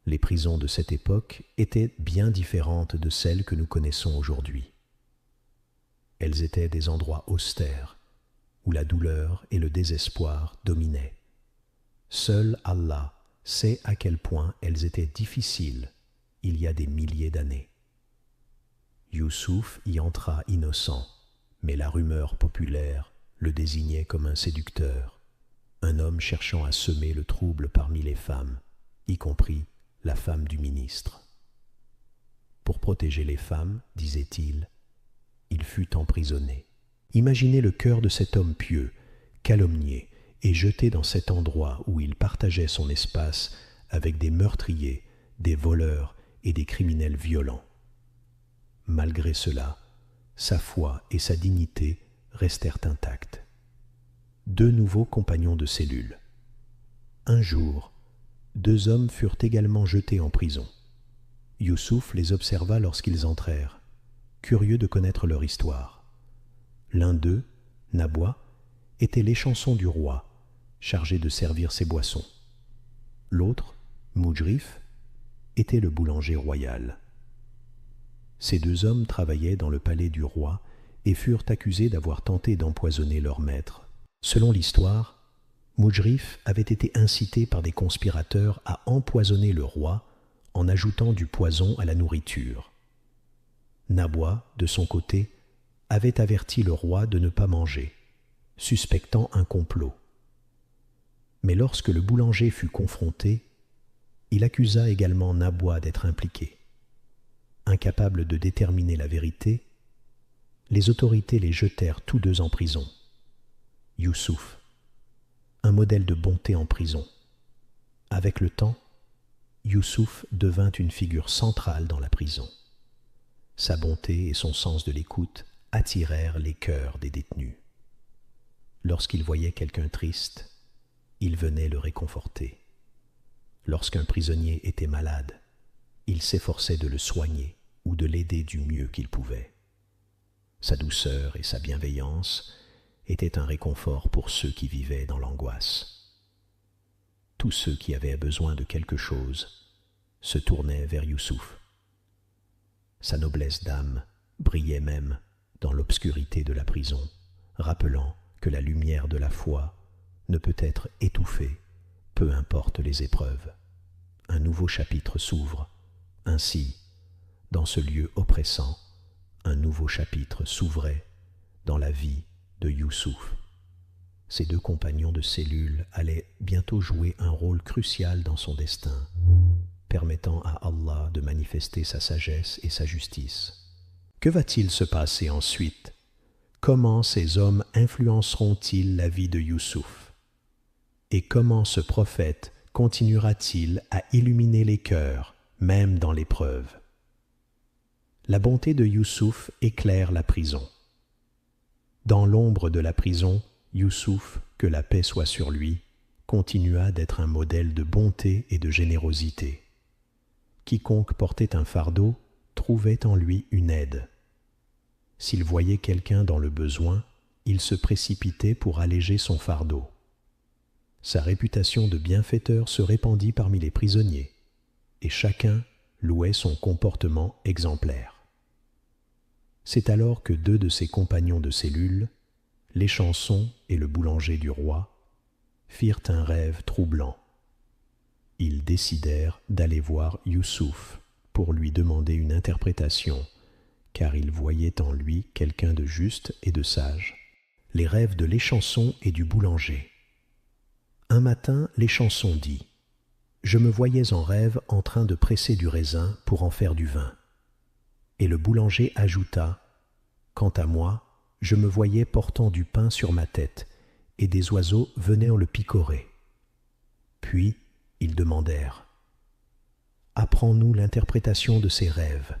Les prisons de cette époque étaient bien différentes de celles que nous connaissons aujourd'hui. Elles étaient des endroits austères, où la douleur et le désespoir dominaient. Seul Allah sait à quel point elles étaient difficiles il y a des milliers d'années. Youssouf y entra innocent, mais la rumeur populaire le désignait comme un séducteur, un homme cherchant à semer le trouble parmi les femmes, y compris la femme du ministre. Pour protéger les femmes, disait-il, il fut emprisonné. Imaginez le cœur de cet homme pieux, calomnié et jeté dans cet endroit où il partageait son espace avec des meurtriers, des voleurs et des criminels violents. Malgré cela, sa foi et sa dignité restèrent intactes. 2 nouveaux compagnons de cellule. Un jour, 2 hommes furent également jetés en prison. Youssouf les observa lorsqu'ils entrèrent, curieux de connaître leur histoire. L'un d'eux, Nabwa, était l'échanson du roi, chargé de servir ses boissons. L'autre, Moujrif, était le boulanger royal. Ces 2 hommes travaillaient dans le palais du roi et furent accusés d'avoir tenté d'empoisonner leur maître. Selon l'histoire, Moujrif avait été incité par des conspirateurs à empoisonner le roi en ajoutant du poison à la nourriture. Nabwa, de son côté, avait averti le roi de ne pas manger, suspectant un complot. Mais lorsque le boulanger fut confronté, il accusa également Nabwa d'être impliqué. Incapables de déterminer la vérité, les autorités les jetèrent tous 2 en prison. Youssouf, un modèle de bonté en prison. Avec le temps, Youssouf devint une figure centrale dans la prison. Sa bonté et son sens de l'écoute attirèrent les cœurs des détenus. Lorsqu'il voyait quelqu'un triste, il venait le réconforter. Lorsqu'un prisonnier était malade, il s'efforçait de le soigner ou de l'aider du mieux qu'il pouvait. Sa douceur et sa bienveillance étaient un réconfort pour ceux qui vivaient dans l'angoisse. Tous ceux qui avaient besoin de quelque chose se tournaient vers Youssouf. Sa noblesse d'âme brillait même dans l'obscurité de la prison, rappelant que la lumière de la foi ne peut être étouffée, peu importe les épreuves. Un nouveau chapitre s'ouvre. Ainsi, dans ce lieu oppressant, un nouveau chapitre s'ouvrait dans la vie de Youssouf. Ses 2 compagnons de cellule allaient bientôt jouer un rôle crucial dans son destin, permettant à Allah de manifester sa sagesse et sa justice. Que va-t-il se passer ensuite? Comment ces hommes influenceront-ils la vie de Youssouf? Et comment ce prophète continuera-t-il à illuminer les cœurs, même dans l'épreuve? La bonté de Youssouf éclaire la prison. Dans l'ombre de la prison, Youssouf, que la paix soit sur lui, continua d'être un modèle de bonté et de générosité. Quiconque portait un fardeau trouvait en lui une aide. S'il voyait quelqu'un dans le besoin, il se précipitait pour alléger son fardeau. Sa réputation de bienfaiteur se répandit parmi les prisonniers, et chacun louait son comportement exemplaire. C'est alors que 2 de ses compagnons de cellule, l'échanson et le boulanger du roi, firent un rêve troublant. Ils décidèrent d'aller voir Youssouf pour lui demander une interprétation, car ils voyaient en lui quelqu'un de juste et de sage. Les rêves de l'échanson et du boulanger. Un matin, l'échanson dit « Je me voyais en rêve en train de presser du raisin pour en faire du vin. » Et le boulanger ajouta « Quant à moi, je me voyais portant du pain sur ma tête, et des oiseaux venaient en le picorer. » Puis, ils demandèrent « Apprends-nous l'interprétation de ces rêves,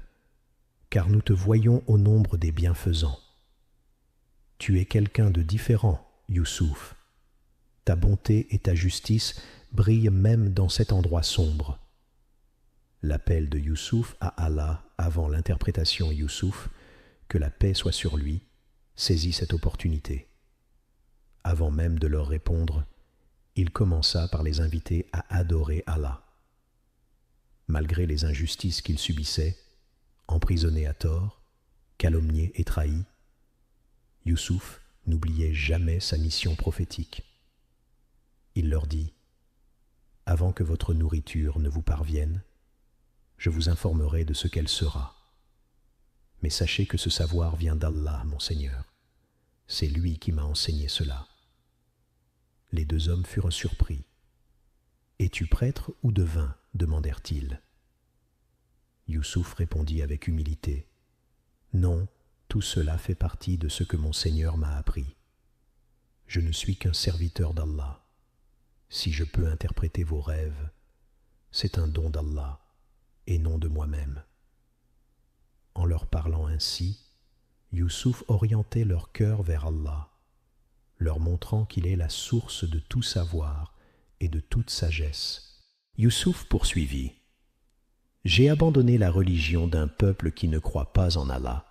car nous te voyons au nombre des bienfaisants. Tu es quelqu'un de différent, Youssouf. Ta bonté et ta justice brillent même dans cet endroit sombre. L'appel de Youssouf à Allah avant l'interprétation Youssouf, que la paix soit sur lui, saisit cette opportunité. Avant même de leur répondre, il commença par les inviter à adorer Allah. Malgré les injustices qu'il subissait, emprisonné à tort, calomnié et trahi, Youssouf n'oubliait jamais sa mission prophétique. Il leur dit : « Avant que votre nourriture ne vous parvienne, je vous informerai de ce qu'elle sera. Mais sachez que ce savoir vient d'Allah, mon Seigneur. C'est lui qui m'a enseigné cela. » Les deux hommes furent surpris. « Es-tu prêtre ou devin ? demandèrent-ils. Youssouf répondit avec humilité : « Non, tout cela fait partie de ce que mon Seigneur m'a appris. Je ne suis qu'un serviteur d'Allah. Si je peux interpréter vos rêves, c'est un don d'Allah et non de moi-même. » En leur parlant ainsi, Youssouf orientait leur cœur vers Allah, leur montrant qu'il est la source de tout savoir et de toute sagesse. Youssouf poursuivit : « J'ai abandonné la religion d'un peuple qui ne croit pas en Allah.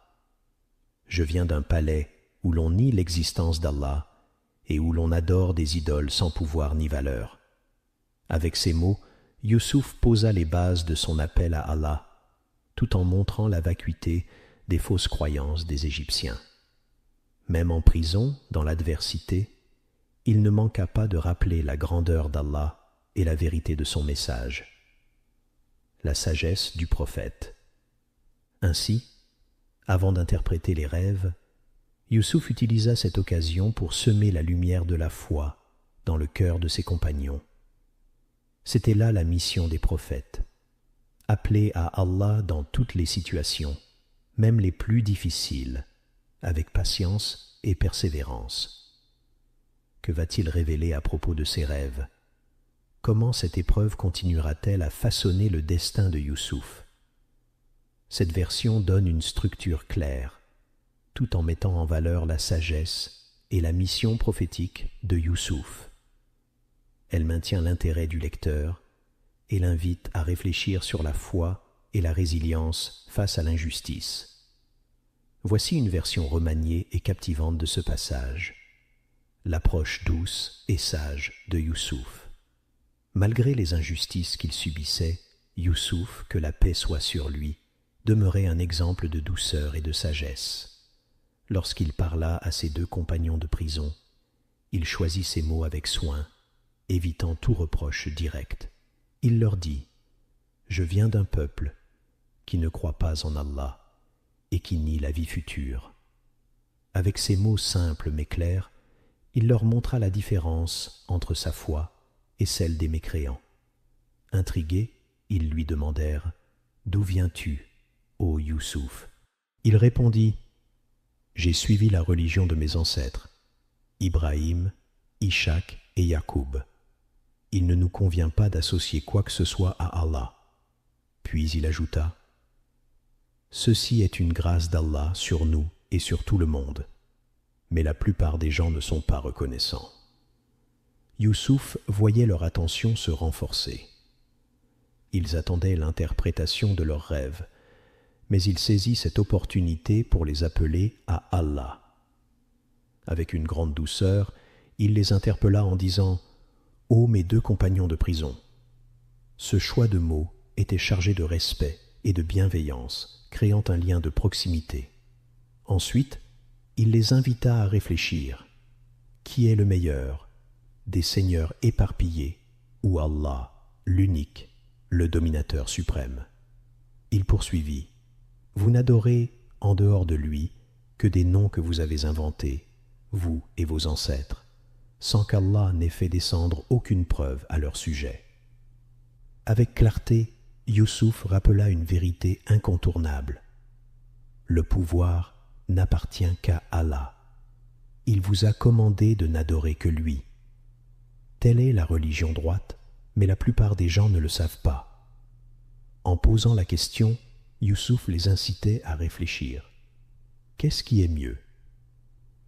Je viens d'un palais où l'on nie l'existence d'Allah et où l'on adore des idoles sans pouvoir ni valeur. » Avec ces mots, Youssouf posa les bases de son appel à Allah, tout en montrant la vacuité des fausses croyances des Égyptiens. Même en prison, dans l'adversité, il ne manqua pas de rappeler la grandeur d'Allah et la vérité de son message. La sagesse du prophète. Ainsi, avant d'interpréter les rêves, Youssouf utilisa cette occasion pour semer la lumière de la foi dans le cœur de ses compagnons. C'était là la mission des prophètes, appeler à Allah dans toutes les situations, même les plus difficiles, avec patience et persévérance. Que va-t-il révéler à propos de ses rêves ? Comment cette épreuve continuera-t-elle à façonner le destin de Youssouf ? Cette version donne une structure claire, tout en mettant en valeur la sagesse et la mission prophétique de Youssouf. Elle maintient l'intérêt du lecteur et l'invite à réfléchir sur la foi et la résilience face à l'injustice. Voici une version remaniée et captivante de ce passage. L'approche douce et sage de Youssouf. Malgré les injustices qu'il subissait, Youssouf, que la paix soit sur lui, demeurait un exemple de douceur et de sagesse. Lorsqu'il parla à ses deux compagnons de prison, il choisit ses mots avec soin, évitant tout reproche direct. Il leur dit : « Je viens d'un peuple qui ne croit pas en Allah et qui nie la vie future. » Avec ces mots simples mais clairs, il leur montra la différence entre sa foi et celle des mécréants. Intrigués, ils lui demandèrent : « D'où viens-tu, ô Youssouf ?» Il répondit : « J'ai suivi la religion de mes ancêtres, Ibrahim, Ishaq et Yacoub. Il ne nous convient pas d'associer quoi que ce soit à Allah. » Puis il ajouta : « Ceci est une grâce d'Allah sur nous et sur tout le monde, mais la plupart des gens ne sont pas reconnaissants. » Youssouf voyait leur attention se renforcer. Ils attendaient l'interprétation de leurs rêves, mais il saisit cette opportunité pour les appeler à Allah. Avec une grande douceur, il les interpella en disant : « Ô mes deux compagnons de prison !» Ce choix de mots était chargé de respect et de bienveillance, créant un lien de proximité. Ensuite, il les invita à réfléchir. Qui est le meilleur, des seigneurs éparpillés ou Allah, l'unique, le dominateur suprême ? Il poursuivit : « Vous n'adorez, en dehors de lui, que des noms que vous avez inventés, vous et vos ancêtres, sans qu'Allah n'ait fait descendre aucune preuve à leur sujet. » Avec clarté, Youssouf rappela une vérité incontournable. Le pouvoir n'appartient qu'à Allah. Il vous a commandé de n'adorer que lui. Telle est la religion droite, mais la plupart des gens ne le savent pas. En posant la question, Youssouf les incitait à réfléchir. Qu'est-ce qui est mieux ?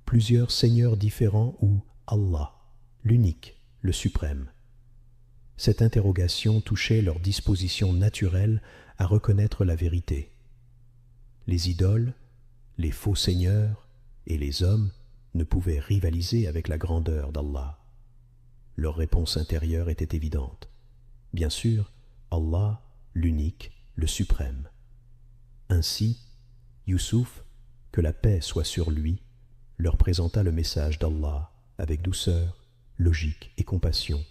Plusieurs seigneurs différents ou Allah, l'unique, le suprême ? Cette interrogation touchait leur disposition naturelle à reconnaître la vérité. Les idoles, les faux seigneurs et les hommes ne pouvaient rivaliser avec la grandeur d'Allah. Leur réponse intérieure était évidente. Bien sûr, Allah, l'unique, le suprême. Ainsi, Youssouf, que la paix soit sur lui, leur présenta le message d'Allah avec douceur, logique et compassion,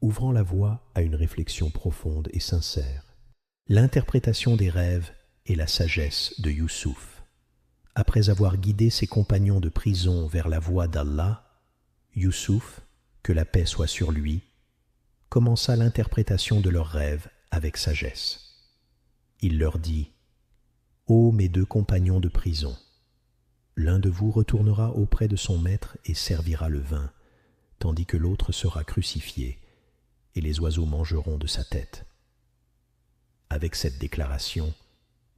ouvrant la voie à une réflexion profonde et sincère. L'interprétation des rêves et la sagesse de Youssouf. Après avoir guidé ses compagnons de prison vers la voie d'Allah, Youssouf, que la paix soit sur lui, commença l'interprétation de leurs rêves avec sagesse. Il leur dit : « Ô mes deux compagnons de prison, l'un de vous retournera auprès de son maître et servira le vin, tandis que l'autre sera crucifié, et les oiseaux mangeront de sa tête. » Avec cette déclaration,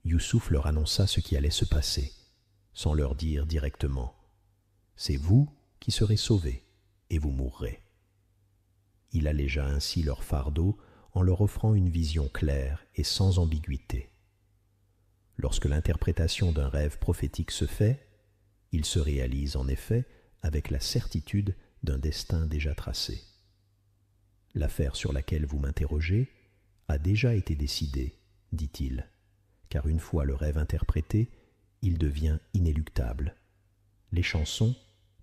Youssouf leur annonça ce qui allait se passer, sans leur dire directement : « C'est vous qui serez sauvés, et vous mourrez. » Il allégea ainsi leur fardeau en leur offrant une vision claire et sans ambiguïté. Lorsque l'interprétation d'un rêve prophétique se fait, il se réalise en effet avec la certitude d'un destin déjà tracé. L'affaire sur laquelle vous m'interrogez a déjà été décidée, dit-il, car une fois le rêve interprété, il devient inéluctable. Les chansons,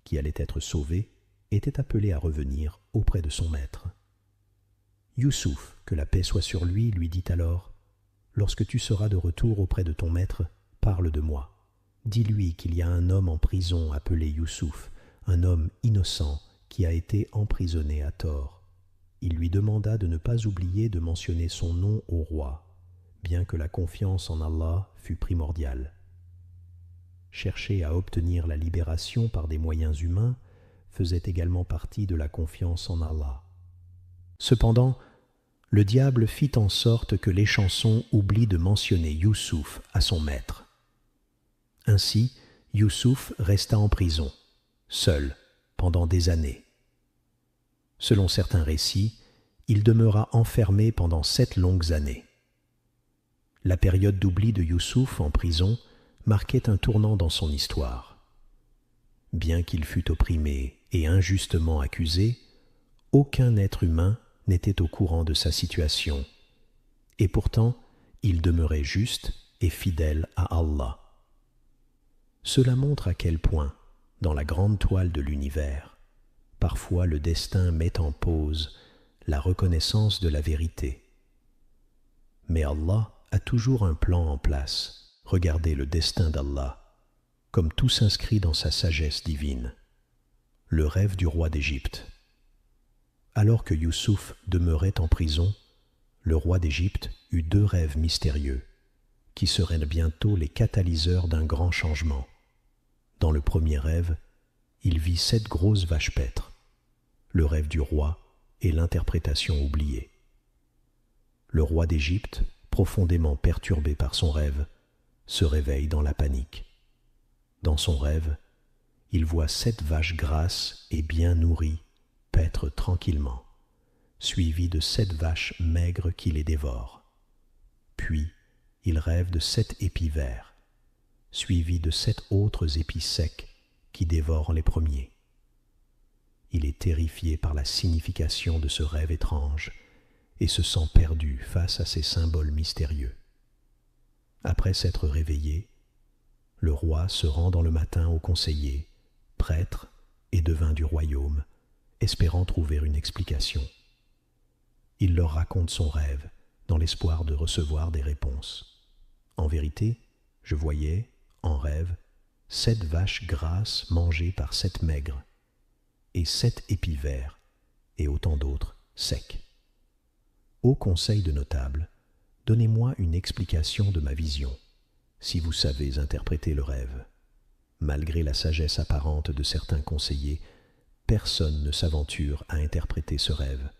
qui allaient être sauvées, étaient appelées à revenir auprès de son maître. Youssouf, que la paix soit sur lui dit alors : « Lorsque tu seras de retour auprès de ton maître, parle de moi. Dis-lui qu'il y a un homme en prison appelé Youssouf, un homme innocent qui a été emprisonné à tort. » Il lui demanda de ne pas oublier de mentionner son nom au roi, bien que la confiance en Allah fût primordiale. Chercher à obtenir la libération par des moyens humains faisait également partie de la confiance en Allah. Cependant, le diable fit en sorte que les chansons oublient de mentionner Youssouf à son maître. Ainsi, Youssouf resta en prison, seul, pendant des années. Selon certains récits, il demeura enfermé pendant 7 longues années. La période d'oubli de Youssouf en prison marquait un tournant dans son histoire. Bien qu'il fût opprimé et injustement accusé, aucun être humain n'était au courant de sa situation, et pourtant il demeurait juste et fidèle à Allah. Cela montre à quel point, dans la grande toile de l'univers, parfois le destin met en pause la reconnaissance de la vérité. Mais Allah a toujours un plan en place. Regardez le destin d'Allah, comme tout s'inscrit dans sa sagesse divine. Le rêve du roi d'Égypte. Alors que Youssouf demeurait en prison, le roi d'Égypte eut 2 rêves mystérieux, qui seraient bientôt les catalyseurs d'un grand changement. Dans le premier rêve, il vit 7 grosses vaches paîtres, le rêve du roi et l'interprétation oubliée. Le roi d'Égypte, profondément perturbé par son rêve, se réveille dans la panique. Dans son rêve, il voit 7 vaches grasses et bien nourries paître tranquillement, suivies de 7 vaches maigres qui les dévorent. Puis, il rêve de 7 épis verts, suivis de 7 autres épis secs qui dévorent les premiers. Il est terrifié par la signification de ce rêve étrange et se sent perdu face à ces symboles mystérieux. Après s'être réveillé, le roi se rend dans le matin aux conseillers, prêtres et devins du royaume, espérant trouver une explication. Il leur raconte son rêve, dans l'espoir de recevoir des réponses. En vérité, je voyais, en rêve, 7 vaches grasses mangées par 7 maigres, et 7 épis verts, et autant d'autres secs. Ô conseil de notables, donnez-moi une explication de ma vision, si vous savez interpréter le rêve. Malgré la sagesse apparente de certains conseillers, personne ne s'aventure à interpréter ce rêve.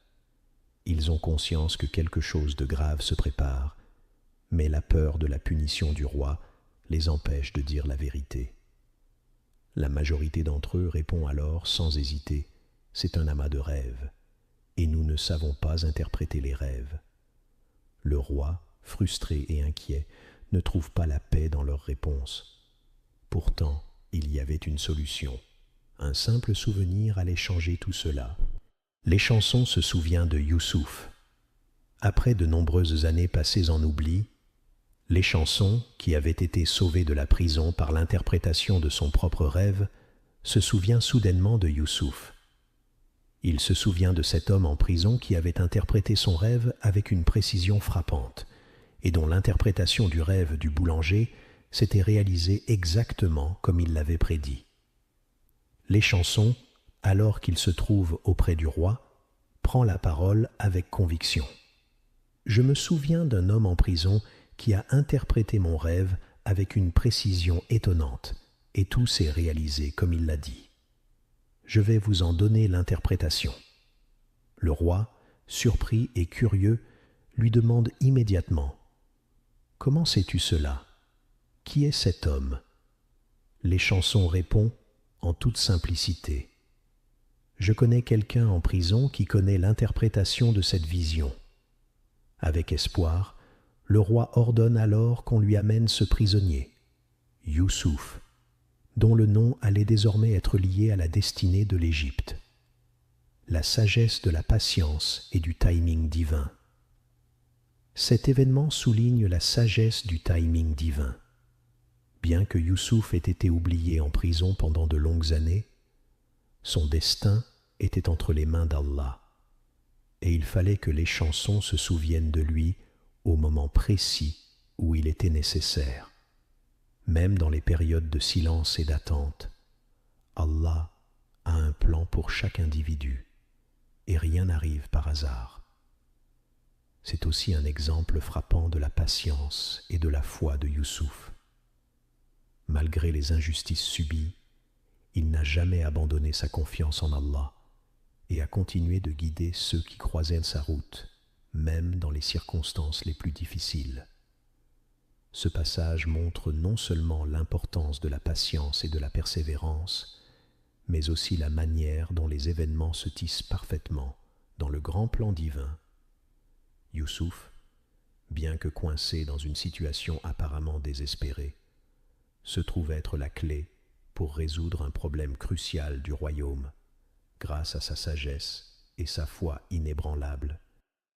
Ils ont conscience que quelque chose de grave se prépare, mais la peur de la punition du roi les empêche de dire la vérité. La majorité d'entre eux répond alors sans hésiter : c'est un amas de rêves. et nous ne savons pas interpréter les rêves. Le roi, frustré et inquiet, ne trouve pas la paix dans leurs réponses. Pourtant, il y avait une solution. Un simple souvenir allait changer tout cela. L'échanson se souvient de Youssouf. Après de nombreuses années passées en oubli, l'échanson, qui avait été sauvé de la prison par l'interprétation de son propre rêve, se souvient soudainement de Youssouf. Il se souvient de cet homme en prison qui avait interprété son rêve avec une précision frappante et dont l'interprétation du rêve du boulanger s'était réalisée exactement comme il l'avait prédit. L'échanson, alors qu'il se trouve auprès du roi, prend la parole avec conviction. « Je me souviens d'un homme en prison qui a interprété mon rêve avec une précision étonnante, et tout s'est réalisé comme il l'a dit. Je vais vous en donner l'interprétation. » Le roi, surpris et curieux, lui demande immédiatement « Comment sais-tu cela? Qui est cet homme ?» L'échanson répond en toute simplicité « Je connais quelqu'un en prison qui connaît l'interprétation de cette vision. » Avec espoir, le roi ordonne alors qu'on lui amène ce prisonnier, Youssouf, dont le nom allait désormais être lié à la destinée de l'Égypte. La sagesse de la patience et du timing divin. Cet événement souligne la sagesse du timing divin. Bien que Youssouf ait été oublié en prison pendant de longues années, son destin était entre les mains d'Allah, et il fallait que l'échanson se souvienne de lui au moment précis où il était nécessaire. Même dans les périodes de silence et d'attente, Allah a un plan pour chaque individu, et rien n'arrive par hasard. C'est aussi un exemple frappant de la patience et de la foi de Youssouf. Malgré les injustices subies, il n'a jamais abandonné sa confiance en Allah et a continué de guider ceux qui croisaient sa route, même dans les circonstances les plus difficiles. Ce passage montre non seulement l'importance de la patience et de la persévérance, mais aussi la manière dont les événements se tissent parfaitement dans le grand plan divin. Youssouf, bien que coincé dans une situation apparemment désespérée, se trouve être la clé pour résoudre un problème crucial du royaume, grâce à sa sagesse et sa foi inébranlable.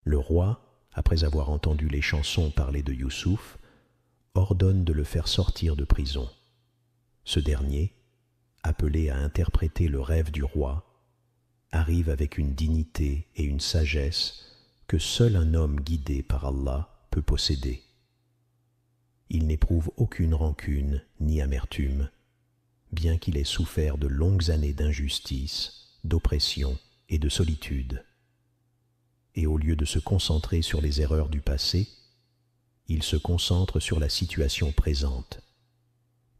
Le roi, après avoir entendu l'échanson parler de Youssouf, ordonne de le faire sortir de prison. Ce dernier, appelé à interpréter le rêve du roi, arrive avec une dignité et une sagesse que seul un homme guidé par Allah peut posséder. Il n'éprouve aucune rancune ni amertume, bien qu'il ait souffert de longues années d'injustice, d'oppression et de solitude. Et au lieu de se concentrer sur les erreurs du passé, il se concentre sur la situation présente,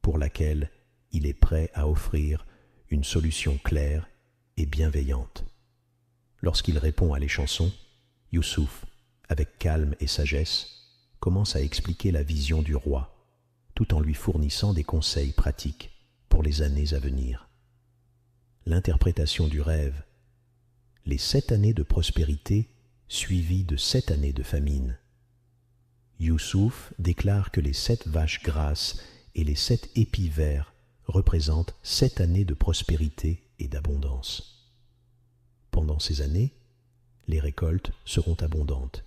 pour laquelle il est prêt à offrir une solution claire et bienveillante. Lorsqu'il répond à l'échanson, Youssouf, avec calme et sagesse, commence à expliquer la vision du roi, tout en lui fournissant des conseils pratiques pour les années à venir. L'interprétation du rêve, les 7 années de prospérité suivies de 7 années de famine. Youssouf déclare que les 7 vaches grasses et les 7 épis verts représentent 7 années de prospérité et d'abondance. Pendant ces années, les récoltes seront abondantes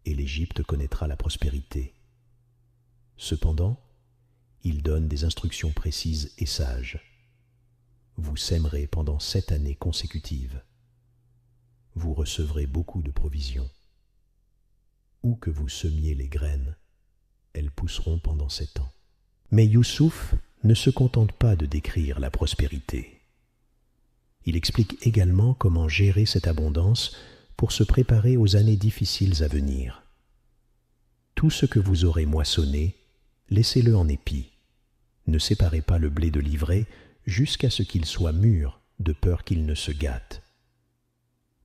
et l'Égypte connaîtra la prospérité. Cependant, il donne des instructions précises et sages. Vous sèmerez pendant 7 années consécutives. Vous recevrez beaucoup de provisions. Où que vous semiez les graines, elles pousseront pendant 7 ans. Mais Youssouf ne se contente pas de décrire la prospérité. Il explique également comment gérer cette abondance pour se préparer aux années difficiles à venir. Tout ce que vous aurez moissonné, laissez-le en épis. Ne séparez pas le blé de l'ivraie jusqu'à ce qu'il soit mûr, de peur qu'il ne se gâte.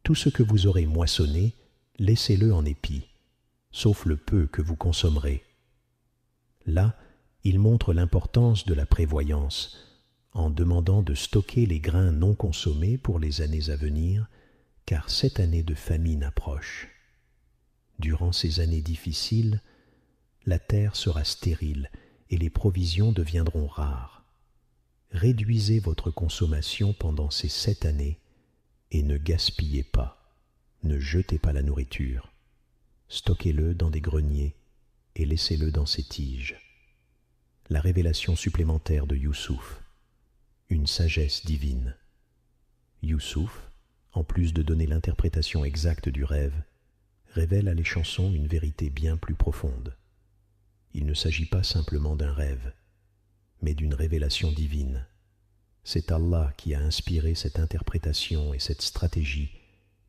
Tout ce que vous aurez moissonné, laissez-le en épis, sauf le peu que vous consommerez. Là, il montre l'importance de la prévoyance, en demandant de stocker les grains non consommés pour les années à venir, car 7 années de famine approchent. Durant ces années difficiles, la terre sera stérile et les provisions deviendront rares. Réduisez votre consommation pendant ces 7 années et ne gaspillez pas, ne jetez pas la nourriture. Stockez-le dans des greniers et laissez-le dans ses tiges. La révélation supplémentaire de Youssouf, une sagesse divine. Youssouf, en plus de donner l'interprétation exacte du rêve, révèle à l'échanson une vérité bien plus profonde. Il ne s'agit pas simplement d'un rêve, mais d'une révélation divine. C'est Allah qui a inspiré cette interprétation et cette stratégie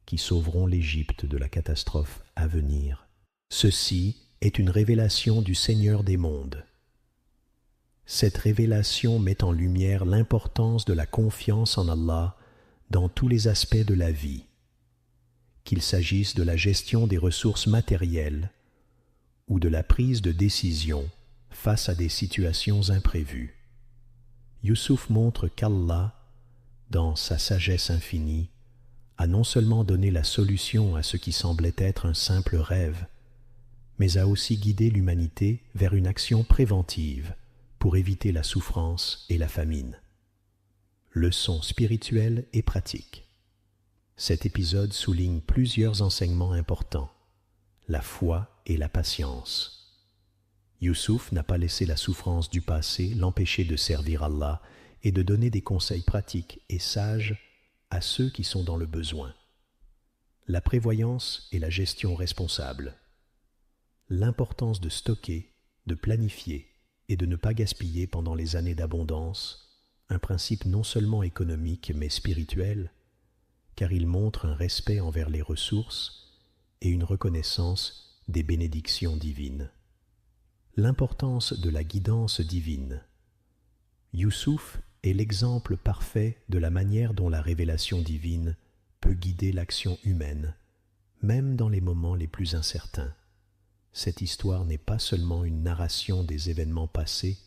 qui sauveront l'Égypte de la catastrophe à venir. Ceci est une révélation du Seigneur des mondes. Cette révélation met en lumière l'importance de la confiance en Allah dans tous les aspects de la vie, qu'il s'agisse de la gestion des ressources matérielles ou de la prise de décision face à des situations imprévues. Youssouf montre qu'Allah, dans sa sagesse infinie, a non seulement donné la solution à ce qui semblait être un simple rêve, mais a aussi guidé l'humanité vers une action préventive pour éviter la souffrance et la famine. Leçons spirituelles et pratiques. Cet épisode souligne plusieurs enseignements importants, la foi et la patience. Youssouf n'a pas laissé la souffrance du passé l'empêcher de servir Allah et de donner des conseils pratiques et sages à ceux qui sont dans le besoin. La prévoyance et la gestion responsable. L'importance de stocker, de planifier et de ne pas gaspiller pendant les années d'abondance, un principe non seulement économique mais spirituel, car il montre un respect envers les ressources et une reconnaissance des bénédictions divines. L'importance de la guidance divine. Youssouf est l'exemple parfait de la manière dont la révélation divine peut guider l'action humaine, même dans les moments les plus incertains. Cette histoire n'est pas seulement une narration des événements passés,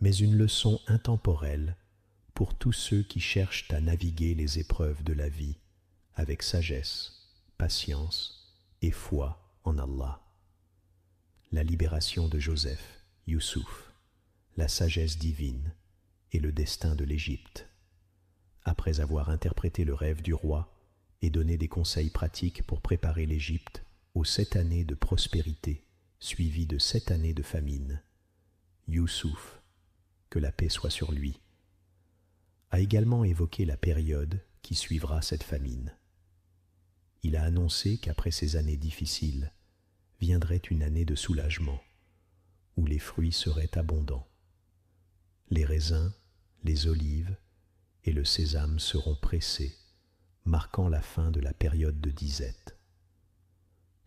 mais une leçon intemporelle pour tous ceux qui cherchent à naviguer les épreuves de la vie avec sagesse, patience et foi en Allah. La libération de Joseph, Youssouf, la sagesse divine et le destin de l'Égypte. Après avoir interprété le rêve du roi et donné des conseils pratiques pour préparer l'Égypte aux 7 années de prospérité suivies de 7 années de famine, Youssouf, que la paix soit sur lui, a également évoqué la période qui suivra cette famine. Il a annoncé qu'après ces années difficiles, viendrait une année de soulagement, où les fruits seraient abondants. Les raisins, les olives et le sésame seront pressés, marquant la fin de la période de disette.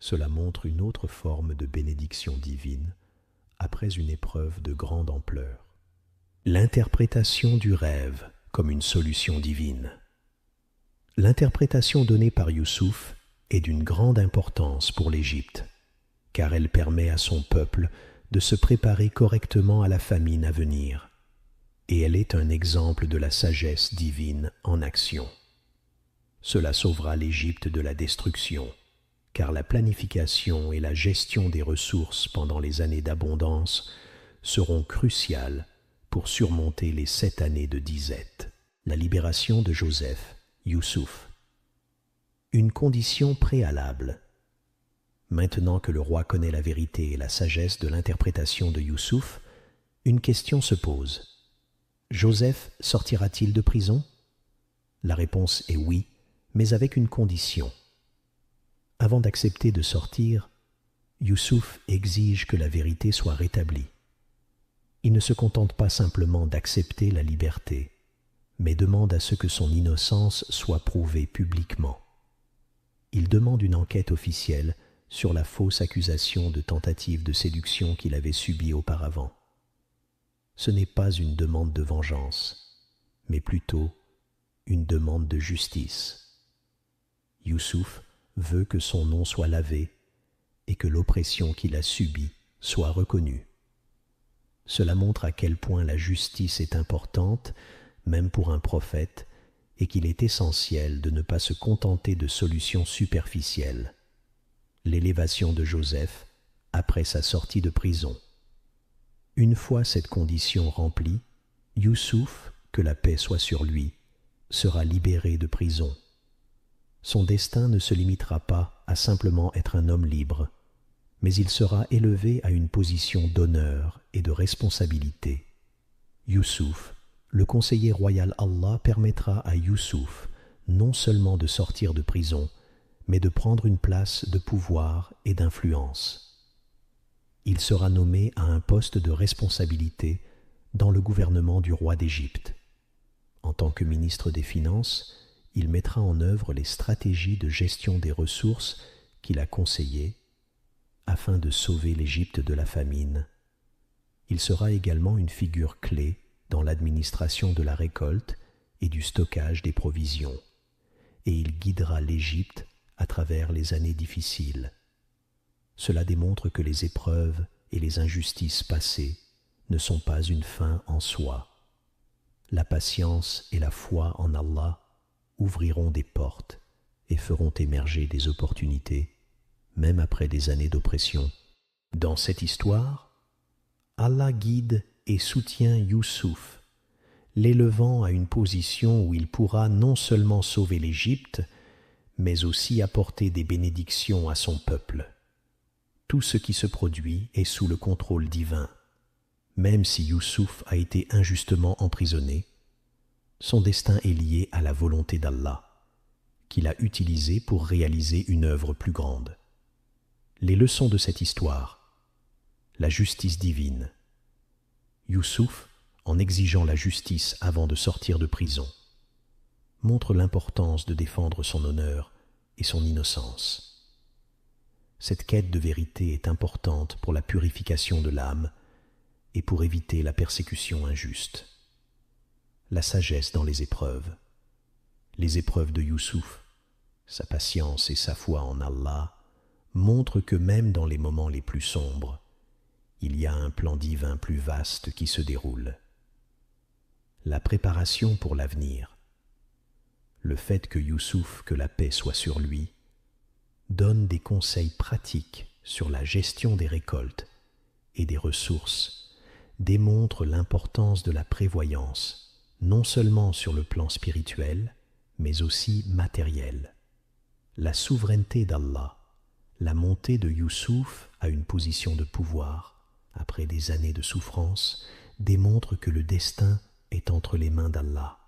Cela montre une autre forme de bénédiction divine après une épreuve de grande ampleur. L'interprétation du rêve comme une solution divine. L'interprétation donnée par Youssouf est d'une grande importance pour l'Égypte, car elle permet à son peuple de se préparer correctement à la famine à venir, et elle est un exemple de la sagesse divine en action. Cela sauvera l'Égypte de la destruction, car la planification et la gestion des ressources pendant les années d'abondance seront cruciales pour surmonter les 7 années de disette. La libération de Joseph, Youssouf. Une condition préalable. Maintenant que le roi connaît la vérité et la sagesse de l'interprétation de Youssouf, une question se pose. Joseph sortira-t-il de prison? La réponse est oui, mais avec une condition. Avant d'accepter de sortir, Youssouf exige que la vérité soit rétablie. Il ne se contente pas simplement d'accepter la liberté, mais demande à ce que son innocence soit prouvée publiquement. Il demande une enquête officielle sur la fausse accusation de tentative de séduction qu'il avait subie auparavant. Ce n'est pas une demande de vengeance, mais plutôt une demande de justice. Youssouf veut que son nom soit lavé et que l'oppression qu'il a subie soit reconnue. Cela montre à quel point la justice est importante, même pour un prophète, et qu'il est essentiel de ne pas se contenter de solutions superficielles. L'élévation de Joseph après sa sortie de prison. Une fois cette condition remplie, Youssouf, que la paix soit sur lui, sera libéré de prison. Son destin ne se limitera pas à simplement être un homme libre, mais il sera élevé à une position d'honneur et de responsabilité. Youssouf, le conseiller royal Allah permettra à Youssouf non seulement de sortir de prison, mais de prendre une place de pouvoir et d'influence. Il sera nommé à un poste de responsabilité dans le gouvernement du roi d'Égypte. En tant que ministre des Finances, il mettra en œuvre les stratégies de gestion des ressources qu'il a conseillées afin de sauver l'Égypte de la famine. Il sera également une figure clé dans l'administration de la récolte et du stockage des provisions, et il guidera l'Égypte à travers les années difficiles. Cela démontre que les épreuves et les injustices passées ne sont pas une fin en soi. La patience et la foi en Allah ouvriront des portes et feront émerger des opportunités, même après des années d'oppression. Dans cette histoire, Allah guide et soutient Youssouf, l'élevant à une position où il pourra non seulement sauver l'Égypte, mais aussi apporter des bénédictions à son peuple. Tout ce qui se produit est sous le contrôle divin. Même si Youssouf a été injustement emprisonné, son destin est lié à la volonté d'Allah, qu'il a utilisée pour réaliser une œuvre plus grande. Les leçons de cette histoire. La justice divine. Youssouf, en exigeant la justice avant de sortir de prison, montre l'importance de défendre son honneur et son innocence. Cette quête de vérité est importante pour la purification de l'âme et pour éviter la persécution injuste. La sagesse dans les épreuves. Les épreuves de Youssouf, sa patience et sa foi en Allah, montrent que même dans les moments les plus sombres, il y a un plan divin plus vaste qui se déroule. La préparation pour l'avenir. Le fait que Youssouf, que la paix soit sur lui, donne des conseils pratiques sur la gestion des récoltes et des ressources, démontre l'importance de la prévoyance, non seulement sur le plan spirituel, mais aussi matériel. La souveraineté d'Allah, la montée de Youssouf à une position de pouvoir, après des années de souffrance, démontre que le destin est entre les mains d'Allah.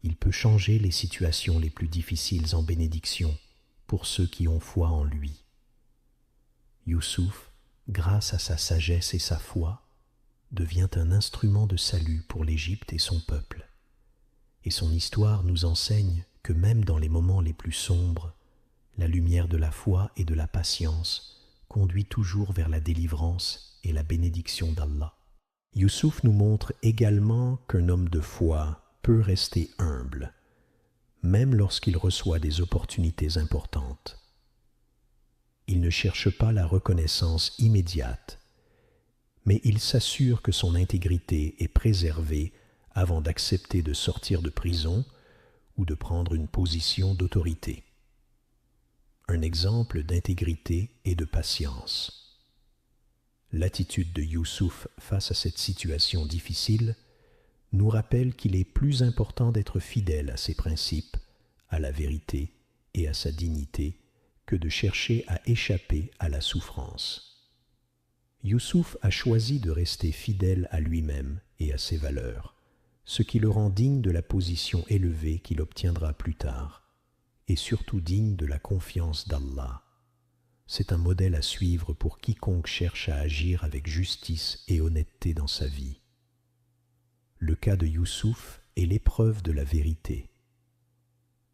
Il peut changer les situations les plus difficiles en bénédiction pour ceux qui ont foi en lui. Youssouf, grâce à sa sagesse et sa foi, devient un instrument de salut pour l'Égypte et son peuple. Et son histoire nous enseigne que même dans les moments les plus sombres, la lumière de la foi et de la patience conduit toujours vers la délivrance et la bénédiction d'Allah. Youssouf nous montre également qu'un homme de foi peut rester humble, même lorsqu'il reçoit des opportunités importantes. Il ne cherche pas la reconnaissance immédiate, mais il s'assure que son intégrité est préservée avant d'accepter de sortir de prison ou de prendre une position d'autorité. Un exemple d'intégrité et de patience. L'attitude de Youssouf face à cette situation difficile nous rappelle qu'il est plus important d'être fidèle à ses principes, à la vérité et à sa dignité que de chercher à échapper à la souffrance. Youssouf a choisi de rester fidèle à lui-même et à ses valeurs, ce qui le rend digne de la position élevée qu'il obtiendra plus tard, et surtout digne de la confiance d'Allah. C'est un modèle à suivre pour quiconque cherche à agir avec justice et honnêteté dans sa vie. Le cas de Youssouf est l'épreuve de la vérité.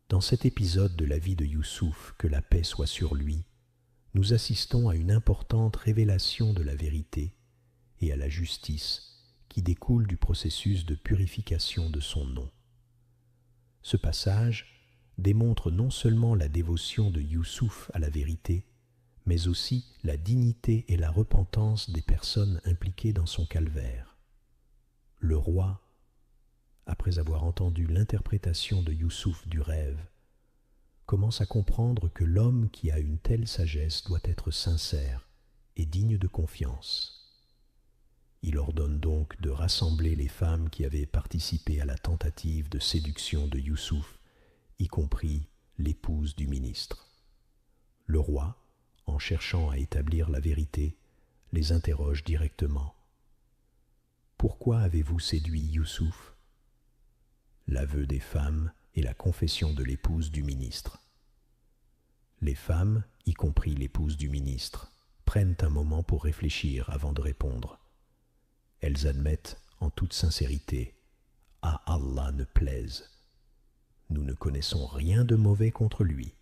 Dans cet épisode de la vie de Youssouf, que la paix soit sur lui, nous assistons à une importante révélation de la vérité et à la justice qui découle du processus de purification de son nom. Ce passage démontre non seulement la dévotion de Youssouf à la vérité, mais aussi la dignité et la repentance des personnes impliquées dans son calvaire. Le roi, après avoir entendu l'interprétation de Youssouf du rêve, commence à comprendre que l'homme qui a une telle sagesse doit être sincère et digne de confiance. Il ordonne donc de rassembler les femmes qui avaient participé à la tentative de séduction de Youssouf, y compris l'épouse du ministre. Le roi, en cherchant à établir la vérité, les interroge directement. « Pourquoi avez-vous séduit Youssouf ?» L'aveu des femmes et la confession de l'épouse du ministre. Les femmes, y compris l'épouse du ministre, prennent un moment pour réfléchir avant de répondre. Elles admettent en toute sincérité « À Allah ne plaise ! Nous ne connaissons rien de mauvais contre lui. »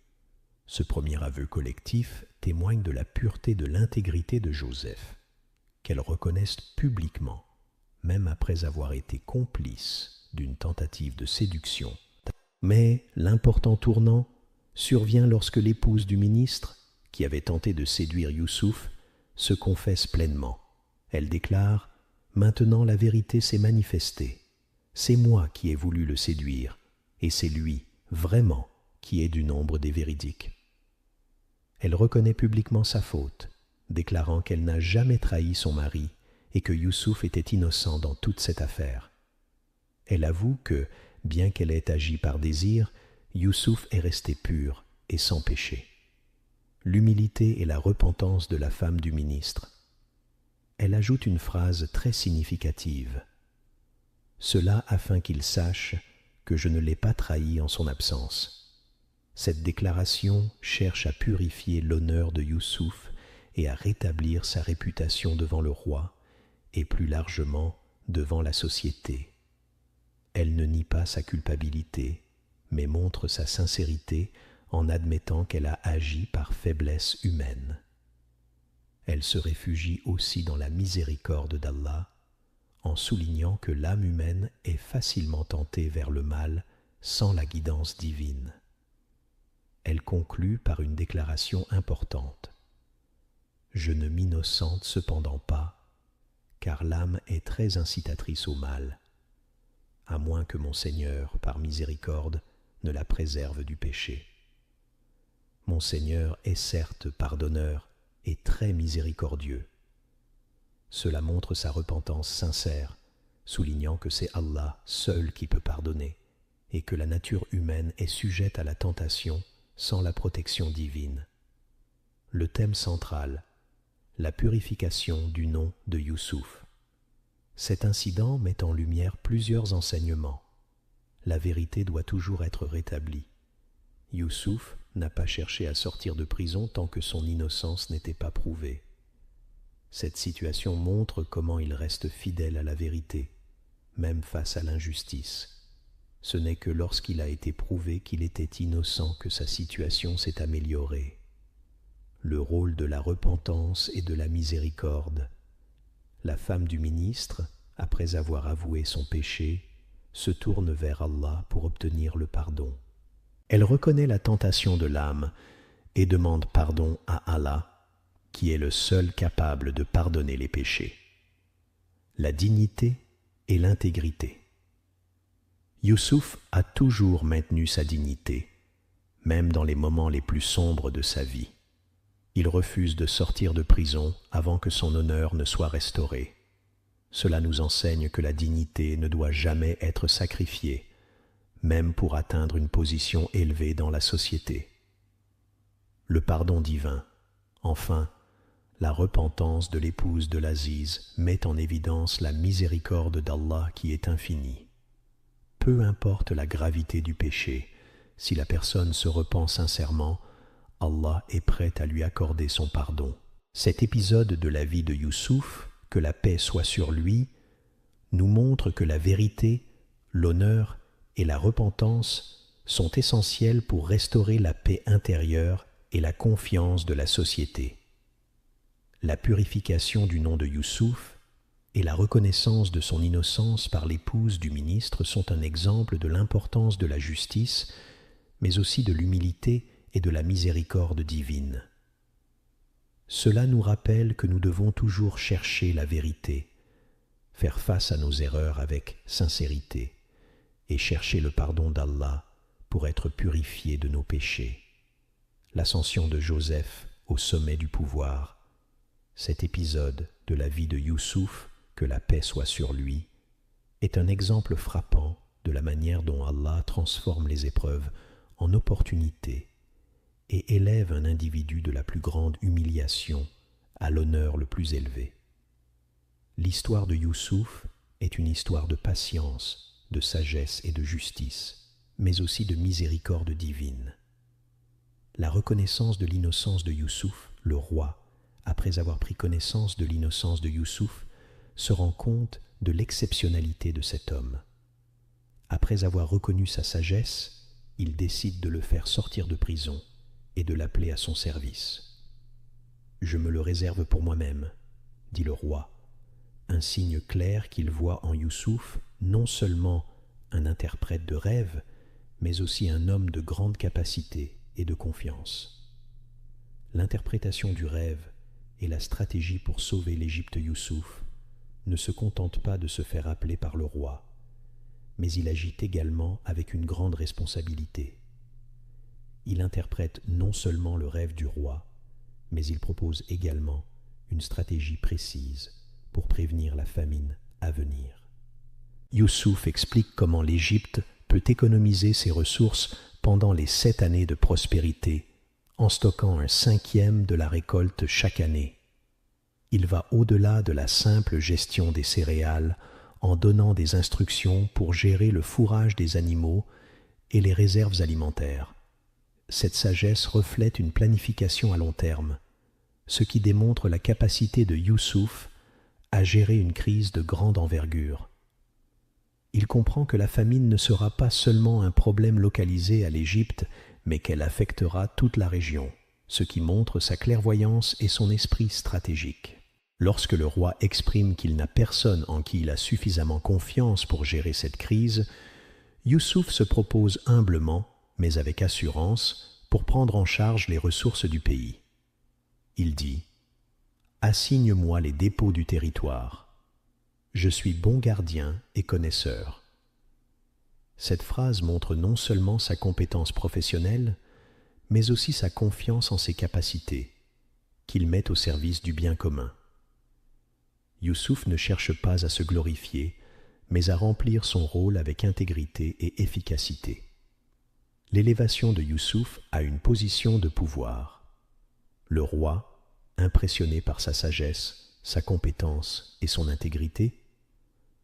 Ce premier aveu collectif témoigne de la pureté de l'intégrité de Joseph, qu'elles reconnaissent publiquement, même après avoir été complices d'une tentative de séduction. Mais l'important tournant survient lorsque l'épouse du ministre, qui avait tenté de séduire Youssouf, se confesse pleinement. Elle déclare « Maintenant la vérité s'est manifestée. C'est moi qui ai voulu le séduire, et c'est lui, vraiment, qui est du nombre des véridiques. » Elle reconnaît publiquement sa faute, déclarant qu'elle n'a jamais trahi son mari et que Youssouf était innocent dans toute cette affaire. Elle avoue que, bien qu'elle ait agi par désir, Youssouf est resté pur et sans péché. L'humilité et la repentance de la femme du ministre. Elle ajoute une phrase très significative. « Cela afin qu'il sache que je ne l'ai pas trahi en son absence. » Cette déclaration cherche à purifier l'honneur de Youssouf et à rétablir sa réputation devant le roi et plus largement devant la société. Elle ne nie pas sa culpabilité, mais montre sa sincérité en admettant qu'elle a agi par faiblesse humaine. Elle se réfugie aussi dans la miséricorde d'Allah, en soulignant que l'âme humaine est facilement tentée vers le mal sans la guidance divine. Elle conclut par une déclaration importante. « Je ne m'innocente cependant pas, car l'âme est très incitatrice au mal, à moins que mon Seigneur, par miséricorde, ne la préserve du péché. Mon Seigneur est certes pardonneur et très miséricordieux. » Cela montre sa repentance sincère, soulignant que c'est Allah seul qui peut pardonner et que la nature humaine est sujette à la tentation sans la protection divine. Le thème central, la purification du nom de Youssouf. Cet incident met en lumière plusieurs enseignements. La vérité doit toujours être rétablie. Youssouf n'a pas cherché à sortir de prison tant que son innocence n'était pas prouvée. Cette situation montre comment il reste fidèle à la vérité, même face à l'injustice. Ce n'est que lorsqu'il a été prouvé qu'il était innocent que sa situation s'est améliorée. Le rôle de la repentance et de la miséricorde. La femme du ministre, après avoir avoué son péché, se tourne vers Allah pour obtenir le pardon. Elle reconnaît la tentation de l'âme et demande pardon à Allah, qui est le seul capable de pardonner les péchés. La dignité et l'intégrité. Youssouf a toujours maintenu sa dignité, même dans les moments les plus sombres de sa vie. Il refuse de sortir de prison avant que son honneur ne soit restauré. Cela nous enseigne que la dignité ne doit jamais être sacrifiée, même pour atteindre une position élevée dans la société. Le pardon divin. Enfin, la repentance de l'épouse de l'Aziz met en évidence la miséricorde d'Allah qui est infinie. Peu importe la gravité du péché, si la personne se repent sincèrement, Allah est prêt à lui accorder son pardon. Cet épisode de la vie de Youssouf, que la paix soit sur lui, nous montre que la vérité, l'honneur et la repentance sont essentiels pour restaurer la paix intérieure et la confiance de la société. La purification du nom de Youssouf et la reconnaissance de son innocence par l'épouse du ministre sont un exemple de l'importance de la justice, mais aussi de l'humilité et de la miséricorde divine. Cela nous rappelle que nous devons toujours chercher la vérité, faire face à nos erreurs avec sincérité et chercher le pardon d'Allah pour être purifiés de nos péchés. L'ascension de Joseph au sommet du pouvoir, cet épisode de la vie de Youssouf, que la paix soit sur lui, est un exemple frappant de la manière dont Allah transforme les épreuves en opportunités et élève un individu de la plus grande humiliation à l'honneur le plus élevé. L'histoire de Youssouf est une histoire de patience, de sagesse et de justice, mais aussi de miséricorde divine. La reconnaissance de l'innocence de Youssouf, le roi, après avoir pris connaissance de l'innocence de Youssouf, se rend compte de l'exceptionnalité de cet homme. Après avoir reconnu sa sagesse, il décide de le faire sortir de prison et de l'appeler à son service. « Je me le réserve pour moi-même, » dit le roi, un signe clair qu'il voit en Youssouf non seulement un interprète de rêve, mais aussi un homme de grande capacité et de confiance. L'interprétation du rêve et la stratégie pour sauver l'Égypte Youssouf ne se contentent pas de se faire appeler par le roi, mais il agit également avec une grande responsabilité. Il interprète non seulement le rêve du roi, mais il propose également une stratégie précise pour prévenir la famine à venir. Youssouf explique comment l'Égypte peut économiser ses ressources pendant les 7 années de prospérité en stockant 1/5 de la récolte chaque année. Il va au-delà de la simple gestion des céréales en donnant des instructions pour gérer le fourrage des animaux et les réserves alimentaires. Cette sagesse reflète une planification à long terme, ce qui démontre la capacité de Youssouf à gérer une crise de grande envergure. Il comprend que la famine ne sera pas seulement un problème localisé à l'Égypte, mais qu'elle affectera toute la région, ce qui montre sa clairvoyance et son esprit stratégique. Lorsque le roi exprime qu'il n'a personne en qui il a suffisamment confiance pour gérer cette crise, Youssouf se propose humblement, mais avec assurance, pour prendre en charge les ressources du pays. Il dit « Assigne-moi les dépôts du territoire. Je suis bon gardien et connaisseur. » Cette phrase montre non seulement sa compétence professionnelle, mais aussi sa confiance en ses capacités, qu'il met au service du bien commun. Youssouf ne cherche pas à se glorifier, mais à remplir son rôle avec intégrité et efficacité. L'élévation de Youssouf a une position de pouvoir. Le roi, impressionné par sa sagesse, sa compétence et son intégrité,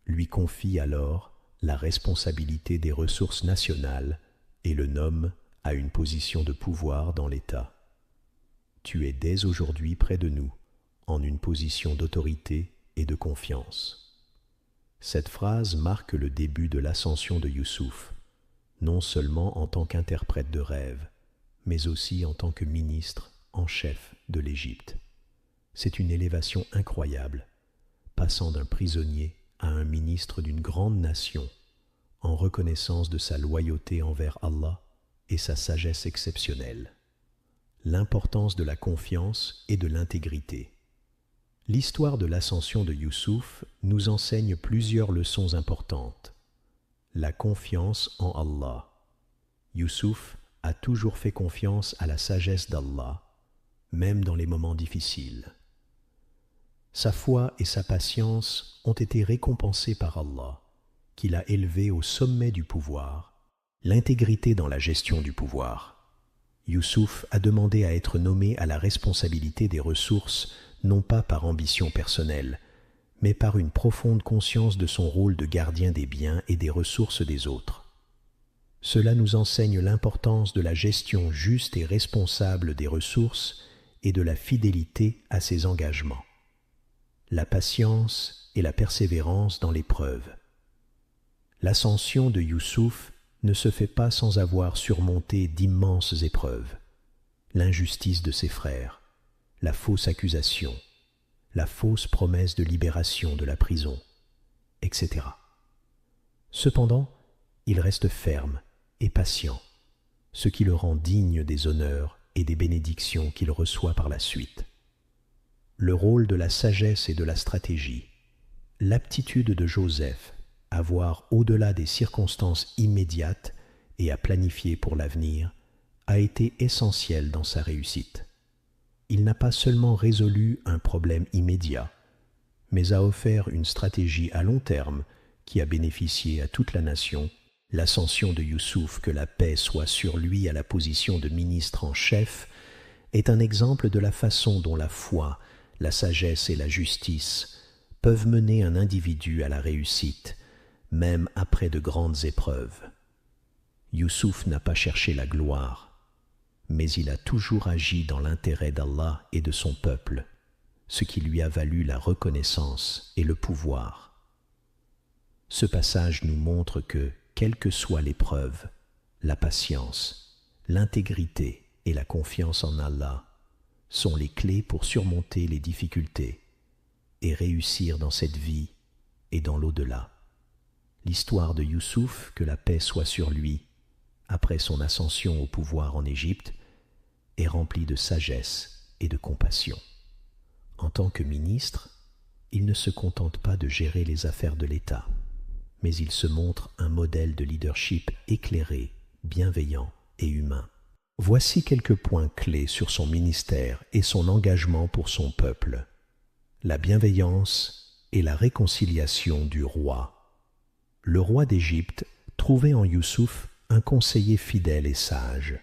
lui confie alors la responsabilité des ressources nationales et le nomme à une position de pouvoir dans l'État. Tu es dès aujourd'hui près de nous, en une position d'autorité et de confiance. Cette phrase marque le début de l'ascension de Youssouf, non seulement en tant qu'interprète de rêve, mais aussi en tant que ministre en chef de l'Égypte. C'est une élévation incroyable, passant d'un prisonnier à un ministre d'une grande nation, en reconnaissance de sa loyauté envers Allah et sa sagesse exceptionnelle. L'importance de la confiance et de l'intégrité. L'histoire de l'ascension de Youssouf nous enseigne plusieurs leçons importantes. La confiance en Allah. Youssouf a toujours fait confiance à la sagesse d'Allah, même dans les moments difficiles. Sa foi et sa patience ont été récompensées par Allah, qui l'a élevé au sommet du pouvoir. L'intégrité dans la gestion du pouvoir. Youssouf a demandé à être nommé à la responsabilité des ressources, non pas par ambition personnelle, mais par une profonde conscience de son rôle de gardien des biens et des ressources des autres. Cela nous enseigne l'importance de la gestion juste et responsable des ressources et de la fidélité à ses engagements. La patience et la persévérance dans l'épreuve. L'ascension de Youssouf ne se fait pas sans avoir surmonté d'immenses épreuves. L'injustice de ses frères, la fausse accusation, la fausse promesse de libération de la prison, etc. Cependant, il reste ferme et patient, ce qui le rend digne des honneurs et des bénédictions qu'il reçoit par la suite. Le rôle de la sagesse et de la stratégie, l'aptitude de Joseph à à voir au-delà des circonstances immédiates et à planifier pour l'avenir, a été essentiel dans sa réussite. Il n'a pas seulement résolu un problème immédiat, mais a offert une stratégie à long terme qui a bénéficié à toute la nation. L'ascension de Youssouf, que la paix soit sur lui, à la position de ministre en chef, est un exemple de la façon dont la foi, la sagesse et la justice peuvent mener un individu à la réussite, même après de grandes épreuves. Youssouf n'a pas cherché la gloire, mais il a toujours agi dans l'intérêt d'Allah et de son peuple, ce qui lui a valu la reconnaissance et le pouvoir. Ce passage nous montre que, quelle que soit l'épreuve, la patience, l'intégrité et la confiance en Allah sont les clés pour surmonter les difficultés et réussir dans cette vie et dans l'au-delà. L'histoire de Youssouf, que la paix soit sur lui, après son ascension au pouvoir en Égypte, est remplie de sagesse et de compassion. En tant que ministre, il ne se contente pas de gérer les affaires de l'État, mais il se montre un modèle de leadership éclairé, bienveillant et humain. Voici quelques points clés sur son ministère et son engagement pour son peuple. La bienveillance et la réconciliation du roi. Le roi d'Égypte trouvait en Youssouf un conseiller fidèle et sage.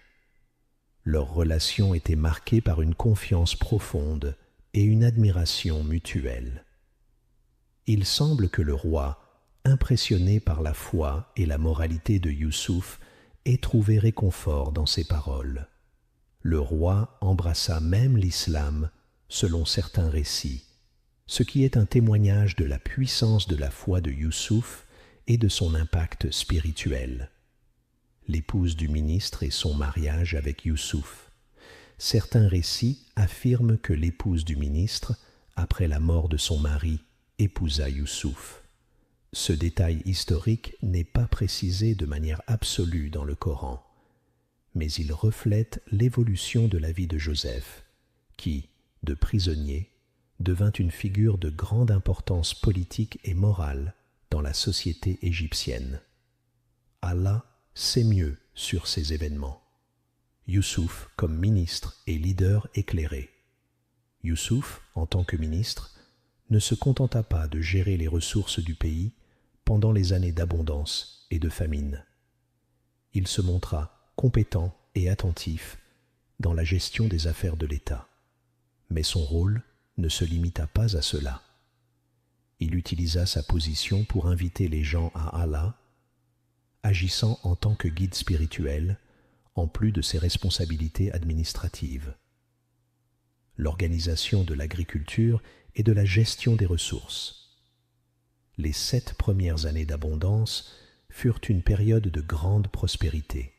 Leur relation était marquée par une confiance profonde et une admiration mutuelle. Il semble que le roi, impressionné par la foi et la moralité de Youssouf, ait trouvé réconfort dans ses paroles. Le roi embrassa même l'islam, selon certains récits, ce qui est un témoignage de la puissance de la foi de Youssouf et de son impact spirituel. L'épouse du ministre et son mariage avec Youssouf. Certains récits affirment que l'épouse du ministre, après la mort de son mari, épousa Youssouf. Ce détail historique n'est pas précisé de manière absolue dans le Coran, mais il reflète l'évolution de la vie de Joseph, qui, de prisonnier, devint une figure de grande importance politique et morale dans la société égyptienne. Allah sait mieux sur ces événements. Youssouf comme ministre et leader éclairé. Youssouf, en tant que ministre, ne se contenta pas de gérer les ressources du pays pendant les années d'abondance et de famine. Il se montra compétent et attentif dans la gestion des affaires de l'État. Mais son rôle ne se limita pas à cela. Il utilisa sa position pour inviter les gens à Allah, agissant en tant que guide spirituel, en plus de ses responsabilités administratives. L'organisation de l'agriculture et de la gestion des ressources. Les 7 premières années d'abondance furent une période de grande prospérité.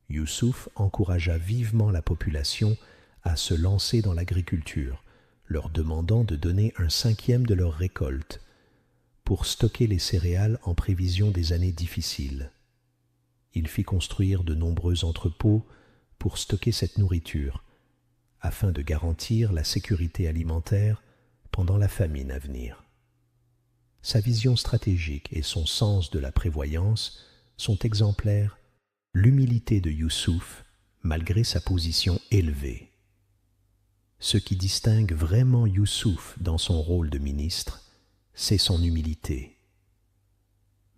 Youssouf encouragea vivement la population à se lancer dans l'agriculture, leur demandant de donner 1/5 de leur récolte pour stocker les céréales en prévision des années difficiles. Il fit construire de nombreux entrepôts pour stocker cette nourriture, afin de garantir la sécurité alimentaire pendant la famine à venir. Sa vision stratégique et son sens de la prévoyance sont exemplaires. L'humilité de Youssouf, malgré sa position élevée. Ce qui distingue vraiment Youssouf dans son rôle de ministre, c'est son humilité.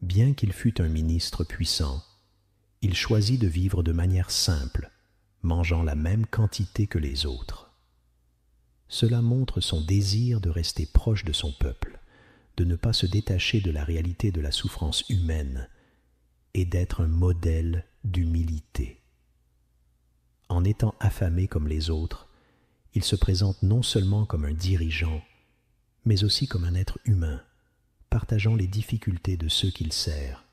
Bien qu'il fût un ministre puissant, il choisit de vivre de manière simple, mangeant la même quantité que les autres. Cela montre son désir de rester proche de son peuple, de ne pas se détacher de la réalité de la souffrance humaine et d'être un modèle d'humilité. En étant affamé comme les autres, il se présente non seulement comme un dirigeant, mais aussi comme un être humain, partageant les difficultés de ceux qu'il sert.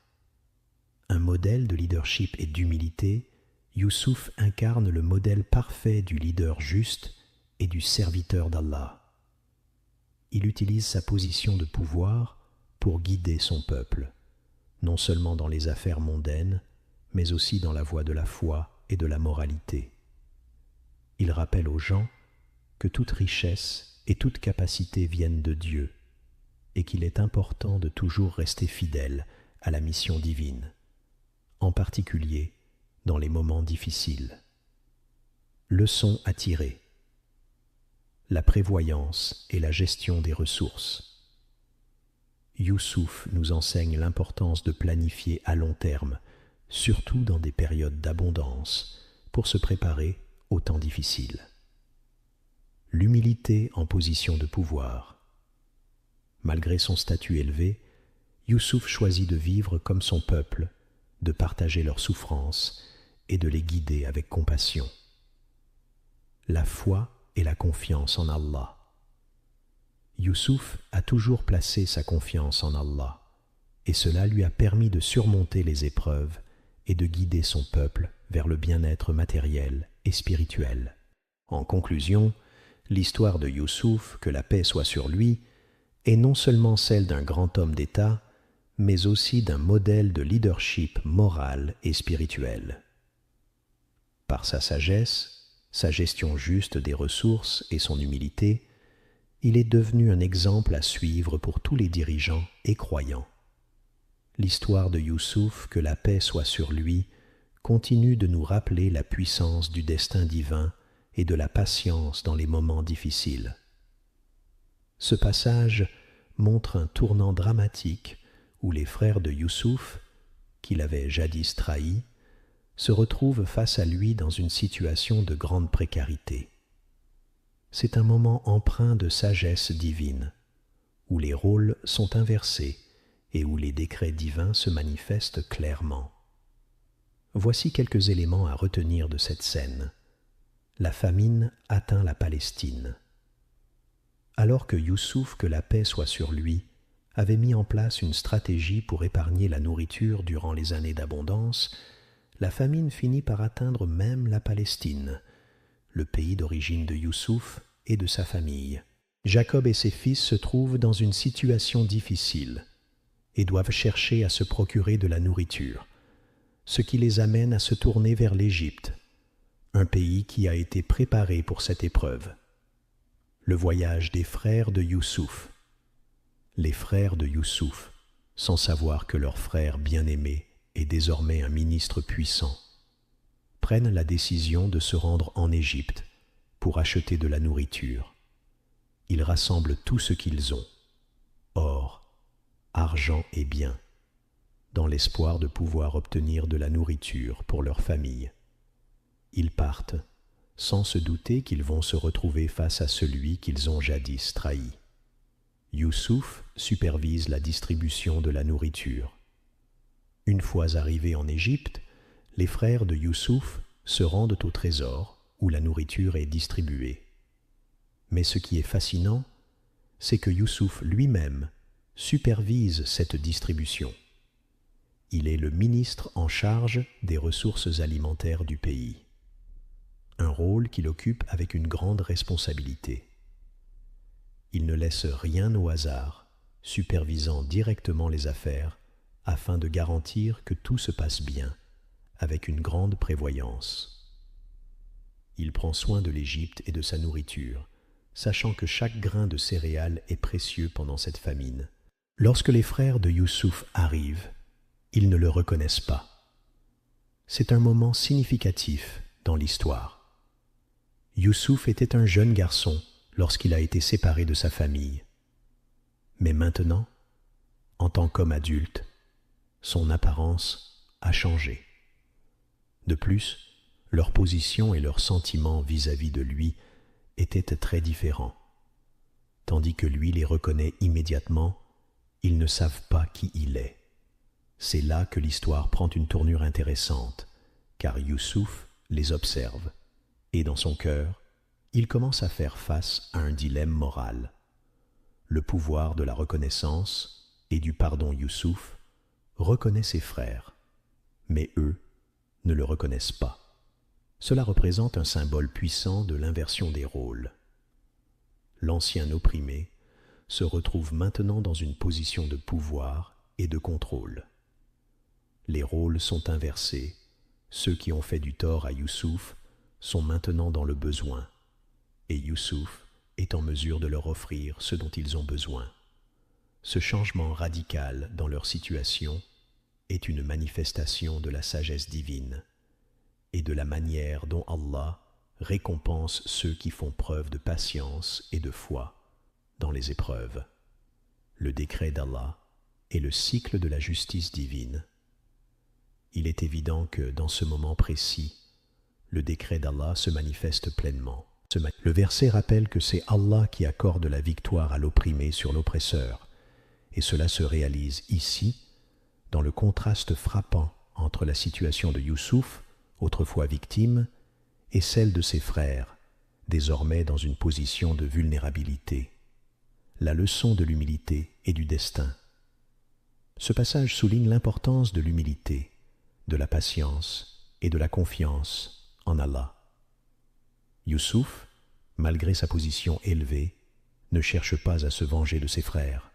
Un modèle de leadership et d'humilité, Youssouf incarne le modèle parfait du leader juste et du serviteur d'Allah. Il utilise sa position de pouvoir pour guider son peuple, non seulement dans les affaires mondaines, mais aussi dans la voie de la foi et de la moralité. Il rappelle aux gens que toute richesse et toute capacité viennent de Dieu, et qu'il est important de toujours rester fidèle à la mission divine, en particulier dans les moments difficiles. Leçon à tirer. La prévoyance et la gestion des ressources. Youssouf nous enseigne l'importance de planifier à long terme, surtout dans des périodes d'abondance, pour se préparer aux temps difficiles. L'humilité en position de pouvoir. Malgré son statut élevé, Youssouf choisit de vivre comme son peuple, de partager leurs souffrances et de les guider avec compassion. La foi et la confiance en Allah. Youssouf a toujours placé sa confiance en Allah, et cela lui a permis de surmonter les épreuves et de guider son peuple vers le bien-être matériel et spirituel. En conclusion, l'histoire de Youssouf, que la paix soit sur lui, est non seulement celle d'un grand homme d'État, mais aussi d'un modèle de leadership moral et spirituel. Par sa sagesse, sa gestion juste des ressources et son humilité, il est devenu un exemple à suivre pour tous les dirigeants et croyants. L'histoire de Youssouf, que la paix soit sur lui, continue de nous rappeler la puissance du destin divin et de la patience dans les moments difficiles. Ce passage montre un tournant dramatique où les frères de Youssouf, qu'il avait jadis trahis, se retrouvent face à lui dans une situation de grande précarité. C'est un moment empreint de sagesse divine, où les rôles sont inversés et où les décrets divins se manifestent clairement. Voici quelques éléments à retenir de cette scène. La famine atteint la Palestine. Alors que Youssouf, que la paix soit sur lui, avait mis en place une stratégie pour épargner la nourriture durant les années d'abondance, la famine finit par atteindre même la Palestine, le pays d'origine de Youssouf et de sa famille. Jacob et ses fils se trouvent dans une situation difficile et doivent chercher à se procurer de la nourriture, ce qui les amène à se tourner vers l'Égypte, un pays qui a été préparé pour cette épreuve. Le voyage des frères de Youssouf. Les frères de Youssouf, sans savoir que leur frère bien-aimé est désormais un ministre puissant, prennent la décision de se rendre en Égypte pour acheter de la nourriture. Ils rassemblent tout ce qu'ils ont, or, argent et biens, dans l'espoir de pouvoir obtenir de la nourriture pour leur famille. Ils partent, sans se douter qu'ils vont se retrouver face à celui qu'ils ont jadis trahi. Youssouf supervise la distribution de la nourriture. Une fois arrivés en Égypte, les frères de Youssouf se rendent au trésor où la nourriture est distribuée. Mais ce qui est fascinant, c'est que Youssouf lui-même supervise cette distribution. Il est le ministre en charge des ressources alimentaires du pays, un rôle qu'il occupe avec une grande responsabilité. Il ne laisse rien au hasard, supervisant directement les affaires afin de garantir que tout se passe bien, avec une grande prévoyance. Il prend soin de l'Égypte et de sa nourriture, sachant que chaque grain de céréales est précieux pendant cette famine. Lorsque les frères de Youssouf arrivent, ils ne le reconnaissent pas. C'est un moment significatif dans l'histoire. Youssouf était un jeune garçon lorsqu'il a été séparé de sa famille. Mais maintenant, en tant qu'homme adulte, son apparence a changé. De plus, leur position et leurs sentiments vis-à-vis de lui étaient très différents. Tandis que lui les reconnaît immédiatement, ils ne savent pas qui il est. C'est là que l'histoire prend une tournure intéressante, car Youssouf les observe, et dans son cœur, il commence à faire face à un dilemme moral. Le pouvoir de la reconnaissance et du pardon Youssouf reconnaît ses frères, mais eux ne le reconnaissent pas. Cela représente un symbole puissant de l'inversion des rôles. L'ancien opprimé se retrouve maintenant dans une position de pouvoir et de contrôle. Les rôles sont inversés, ceux qui ont fait du tort à Youssouf sont maintenant dans le besoin, et Youssouf est en mesure de leur offrir ce dont ils ont besoin. Ce changement radical dans leur situation est une manifestation de la sagesse divine et de la manière dont Allah récompense ceux qui font preuve de patience et de foi dans les épreuves. Le décret d'Allah est le cycle de la justice divine. Il est évident que dans ce moment précis, le décret d'Allah se manifeste pleinement. Le verset rappelle que c'est Allah qui accorde la victoire à l'opprimé sur l'oppresseur, et cela se réalise ici dans le contraste frappant entre la situation de Youssouf, autrefois victime, et celle de ses frères, désormais dans une position de vulnérabilité. La leçon de l'humilité et du destin. Ce passage souligne l'importance de l'humilité, de la patience et de la confiance en Allah. Youssouf, malgré sa position élevée, ne cherche pas à se venger de ses frères.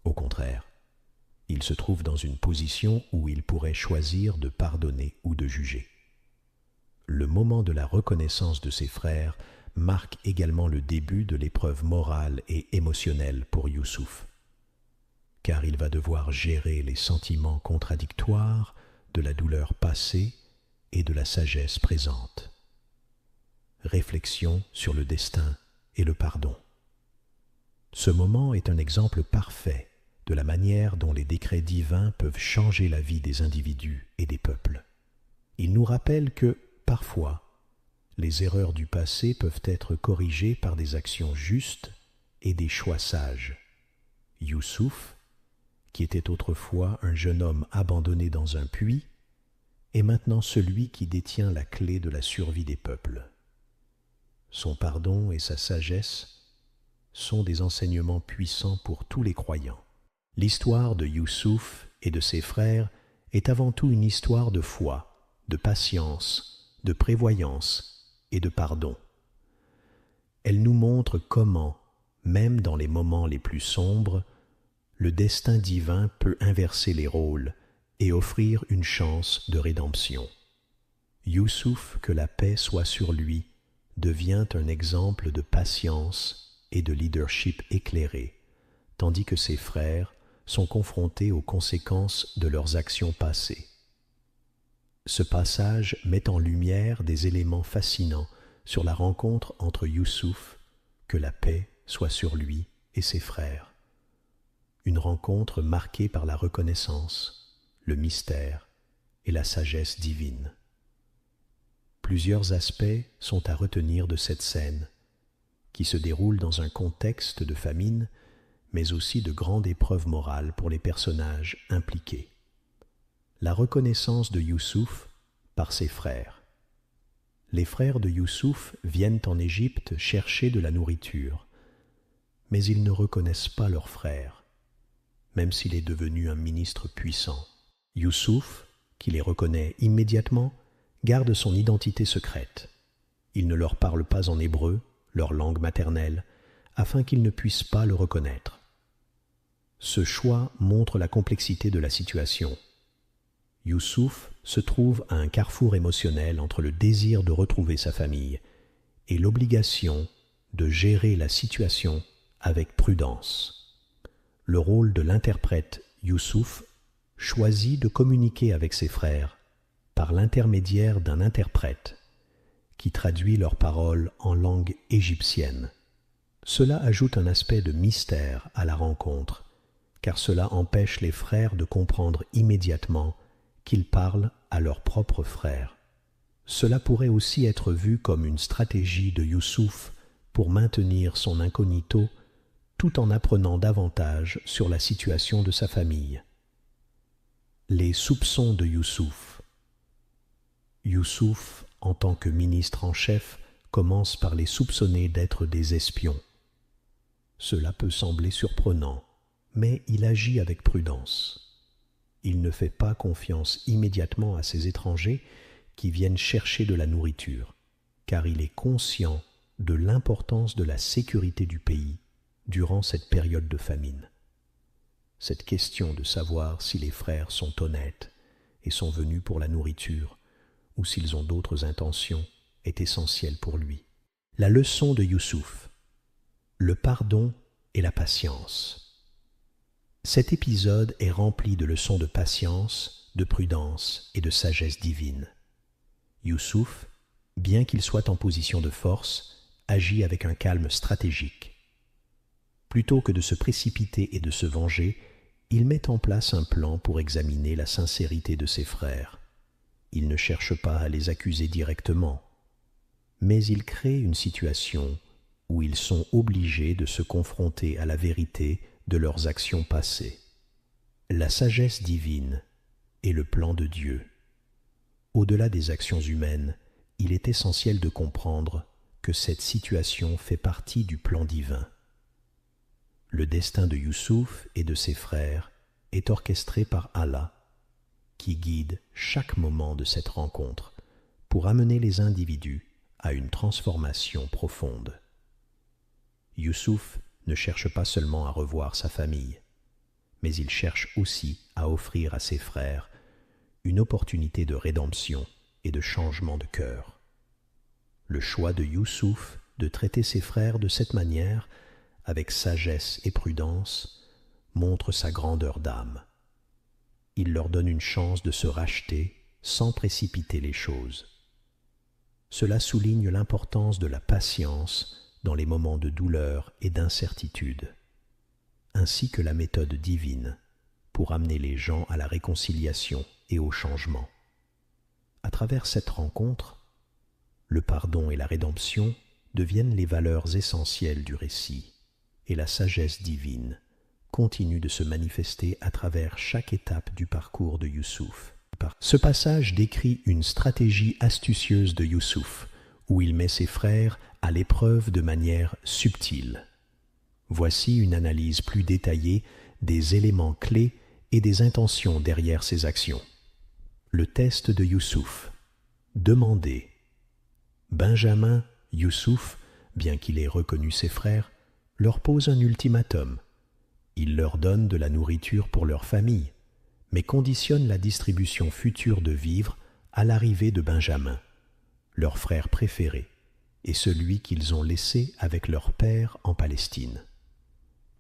Au contraire, il se trouve dans une position où il pourrait choisir de pardonner ou de juger. Le moment de la reconnaissance de ses frères marque également le début de l'épreuve morale et émotionnelle pour Youssouf, car il va devoir gérer les sentiments contradictoires de la douleur passée et de la sagesse présente. Réflexion sur le destin et le pardon. Ce moment est un exemple parfait de la manière dont les décrets divins peuvent changer la vie des individus et des peuples. Il nous rappelle que, parfois, les erreurs du passé peuvent être corrigées par des actions justes et des choix sages. Youssouf, qui était autrefois un jeune homme abandonné dans un puits, est maintenant celui qui détient la clé de la survie des peuples. Son pardon et sa sagesse sont des enseignements puissants pour tous les croyants. L'histoire de Youssouf et de ses frères est avant tout une histoire de foi, de patience, de prévoyance et de pardon. Elle nous montre comment, même dans les moments les plus sombres, le destin divin peut inverser les rôles et offrir une chance de rédemption. Youssouf, que la paix soit sur lui, devient un exemple de patience et de leadership éclairé, tandis que ses frères sont confrontés aux conséquences de leurs actions passées. Ce passage met en lumière des éléments fascinants sur la rencontre entre Youssouf, que la paix soit sur lui, et ses frères. Une rencontre marquée par la reconnaissance, le mystère et la sagesse divine. Plusieurs aspects sont à retenir de cette scène, qui se déroule dans un contexte de famine, mais aussi de grande épreuve morale pour les personnages impliqués. La reconnaissance de Youssouf par ses frères. Les frères de Youssouf viennent en Égypte chercher de la nourriture, mais ils ne reconnaissent pas leur frère, même s'il est devenu un ministre puissant. Youssouf, qui les reconnaît immédiatement, garde son identité secrète. Il ne leur parle pas en hébreu, leur langue maternelle, afin qu'ils ne puissent pas le reconnaître. Ce choix montre la complexité de la situation. Youssouf se trouve à un carrefour émotionnel entre le désir de retrouver sa famille et l'obligation de gérer la situation avec prudence. Le rôle de l'interprète Youssouf choisit de communiquer avec ses frères par l'intermédiaire d'un interprète qui traduit leurs paroles en langue égyptienne. Cela ajoute un aspect de mystère à la rencontre, car cela empêche les frères de comprendre immédiatement qu'ils parlent à leurs propres frères. Cela pourrait aussi être vu comme une stratégie de Youssouf pour maintenir son incognito tout en apprenant davantage sur la situation de sa famille. Les soupçons de Youssouf. Youssouf, en tant que ministre en chef, commence par les soupçonner d'être des espions. Cela peut sembler surprenant, mais il agit avec prudence. Il ne fait pas confiance immédiatement à ces étrangers qui viennent chercher de la nourriture, car il est conscient de l'importance de la sécurité du pays durant cette période de famine. Cette question de savoir si les frères sont honnêtes et sont venus pour la nourriture ou s'ils ont d'autres intentions est essentielle pour lui. La leçon de Youssouf, le pardon et la patience. Cet épisode est rempli de leçons de patience, de prudence et de sagesse divine. Youssouf, bien qu'il soit en position de force, agit avec un calme stratégique. Plutôt que de se précipiter et de se venger, il met en place un plan pour examiner la sincérité de ses frères. Il ne cherche pas à les accuser directement, mais il crée une situation où ils sont obligés de se confronter à la vérité de leurs actions passées. La sagesse divine est le plan de Dieu. Au-delà des actions humaines, il est essentiel de comprendre que cette situation fait partie du plan divin. Le destin de Youssouf et de ses frères est orchestré par Allah, qui guide chaque moment de cette rencontre pour amener les individus à une transformation profonde. Youssouf ne cherche pas seulement à revoir sa famille, mais il cherche aussi à offrir à ses frères une opportunité de rédemption et de changement de cœur. Le choix de Youssouf de traiter ses frères de cette manière, avec sagesse et prudence, montre sa grandeur d'âme. Il leur donne une chance de se racheter sans précipiter les choses. Cela souligne l'importance de la patience dans les moments de douleur et d'incertitude, ainsi que la méthode divine pour amener les gens à la réconciliation et au changement. À travers cette rencontre, le pardon et la rédemption deviennent les valeurs essentielles du récit, et la sagesse divine continue de se manifester à travers chaque étape du parcours de Youssouf. Ce passage décrit une stratégie astucieuse de Youssouf, où il met ses frères à l'épreuve de manière subtile. Voici une analyse plus détaillée des éléments clés et des intentions derrière ses actions. Le test de Youssouf. Demandez. Benjamin, Youssouf, bien qu'il ait reconnu ses frères, leur pose un ultimatum. Il leur donne de la nourriture pour leur famille, mais conditionne la distribution future de vivres à l'arrivée de Benjamin, leur frère préféré, et celui qu'ils ont laissé avec leur père en Palestine,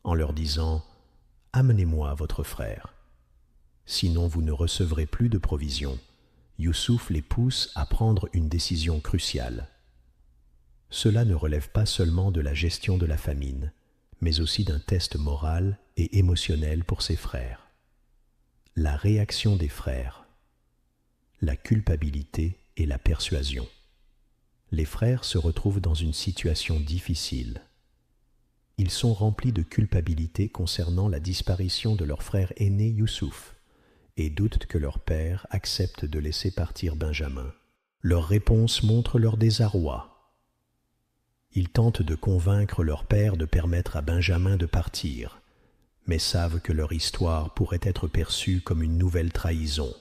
en leur disant « Amenez-moi votre frère ». Sinon vous ne recevrez plus de provisions. Youssouf les pousse à prendre une décision cruciale. Cela ne relève pas seulement de la gestion de la famine, mais aussi d'un test moral et émotionnel pour ses frères. La réaction des frères, la culpabilité et la persuasion. Les frères se retrouvent dans une situation difficile. Ils sont remplis de culpabilité concernant la disparition de leur frère aîné Youssouf et doutent que leur père accepte de laisser partir Benjamin. Leur réponse montre leur désarroi. Ils tentent de convaincre leur père de permettre à Benjamin de partir, mais savent que leur histoire pourrait être perçue comme une nouvelle trahison.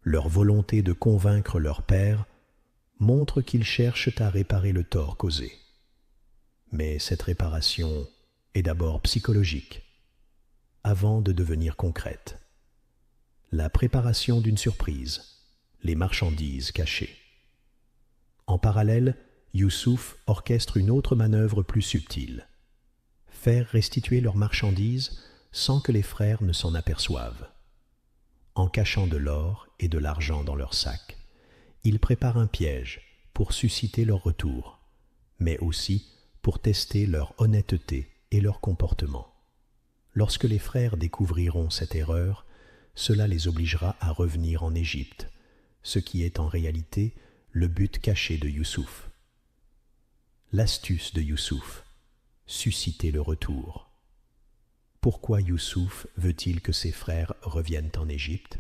Leur volonté de convaincre leur père montre qu'ils cherchent à réparer le tort causé. Mais cette réparation est d'abord psychologique, avant de devenir concrète. La préparation d'une surprise, les marchandises cachées. En parallèle, Youssouf orchestre une autre manœuvre plus subtile. Faire restituer leurs marchandises sans que les frères ne s'en aperçoivent. En cachant de l'or et de l'argent dans leurs sacs, ils préparent un piège pour susciter leur retour, mais aussi pour tester leur honnêteté et leur comportement. Lorsque les frères découvriront cette erreur, cela les obligera à revenir en Égypte, ce qui est en réalité le but caché de Youssouf. L'astuce de Youssouf, susciter le retour. Pourquoi Youssouf veut-il que ses frères reviennent en Égypte?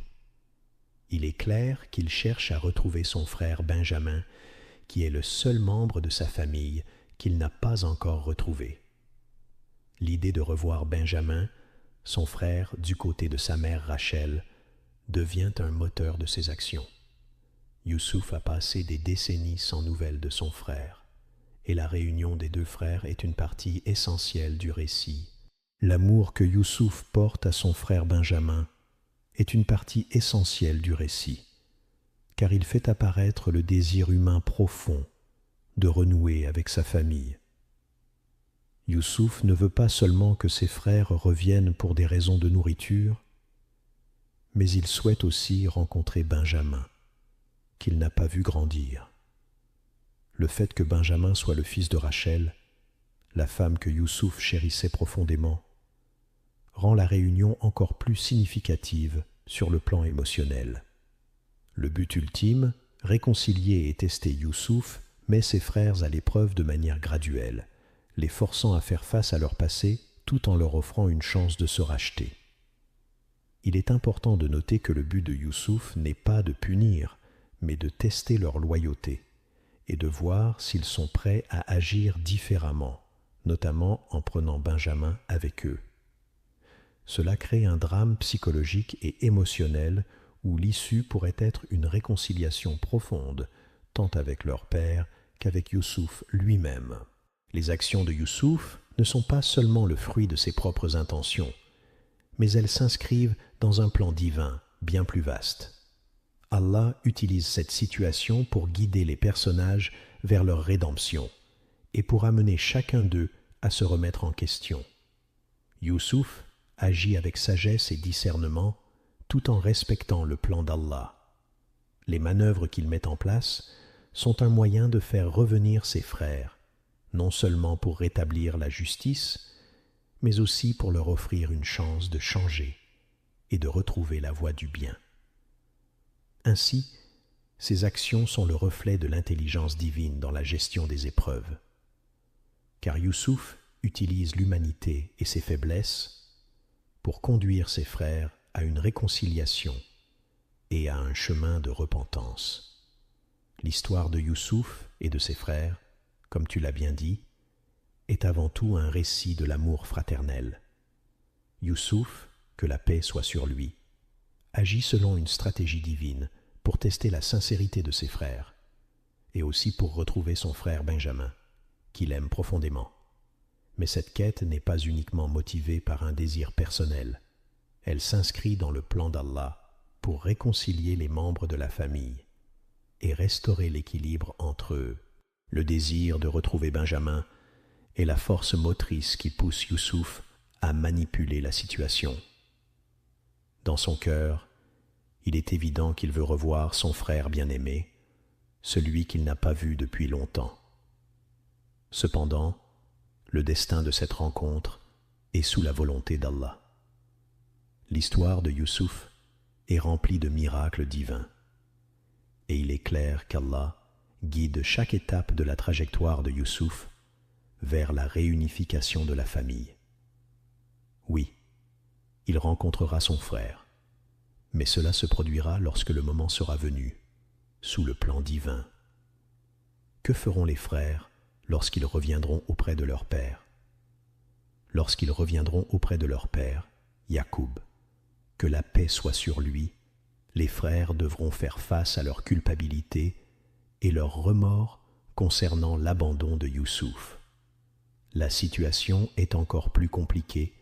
Il est clair qu'il cherche à retrouver son frère Benjamin, qui est le seul membre de sa famille qu'il n'a pas encore retrouvé. L'idée de revoir Benjamin, son frère du côté de sa mère Rachel, devient un moteur de ses actions. Youssouf a passé des décennies sans nouvelles de son frère, et la réunion des deux frères est une partie essentielle du récit. L'amour que Youssouf porte à son frère Benjamin est une partie essentielle du récit, car il fait apparaître le désir humain profond de renouer avec sa famille. Youssouf ne veut pas seulement que ses frères reviennent pour des raisons de nourriture, mais il souhaite aussi rencontrer Benjamin, qu'il n'a pas vu grandir. Le fait que Benjamin soit le fils de Rachel, la femme que Youssouf chérissait profondément, rend la réunion encore plus significative sur le plan émotionnel. Le but ultime, réconcilier et tester Youssouf, met ses frères à l'épreuve de manière graduelle, les forçant à faire face à leur passé tout en leur offrant une chance de se racheter. Il est important de noter que le but de Youssouf n'est pas de punir, mais de tester leur loyauté et de voir s'ils sont prêts à agir différemment, notamment en prenant Benjamin avec eux. Cela crée un drame psychologique et émotionnel où l'issue pourrait être une réconciliation profonde, tant avec leur père qu'avec Youssouf lui-même. Les actions de Youssouf ne sont pas seulement le fruit de ses propres intentions, mais elles s'inscrivent dans un plan divin bien plus vaste. Allah utilise cette situation pour guider les personnages vers leur rédemption et pour amener chacun d'eux à se remettre en question. Youssouf agit avec sagesse et discernement tout en respectant le plan d'Allah. Les manœuvres qu'il met en place sont un moyen de faire revenir ses frères, non seulement pour rétablir la justice, mais aussi pour leur offrir une chance de changer et de retrouver la voie du bien. Ainsi, ces actions sont le reflet de l'intelligence divine dans la gestion des épreuves. Car Youssouf utilise l'humanité et ses faiblesses pour conduire ses frères à une réconciliation et à un chemin de repentance. L'histoire de Youssouf et de ses frères, comme tu l'as bien dit, est avant tout un récit de l'amour fraternel. Youssouf, que la paix soit sur lui, agit selon une stratégie divine pour tester la sincérité de ses frères et aussi pour retrouver son frère Benjamin, qu'il aime profondément. Mais cette quête n'est pas uniquement motivée par un désir personnel. Elle s'inscrit dans le plan d'Allah pour réconcilier les membres de la famille et restaurer l'équilibre entre eux, le désir de retrouver Benjamin et la force motrice qui pousse Youssouf à manipuler la situation. Dans son cœur, il est évident qu'il veut revoir son frère bien-aimé, celui qu'il n'a pas vu depuis longtemps. Cependant, le destin de cette rencontre est sous la volonté d'Allah. L'histoire de Youssouf est remplie de miracles divins, et il est clair qu'Allah guide chaque étape de la trajectoire de Youssouf vers la réunification de la famille. Oui, il rencontrera son frère, mais cela se produira lorsque le moment sera venu, sous le plan divin. Que feront les frères lorsqu'ils reviendront auprès de leur père? Lorsqu'ils reviendront auprès de leur père, Yacoub, que la paix soit sur lui, les frères devront faire face à leur culpabilité et leur remords concernant l'abandon de Youssouf. La situation est encore plus compliquée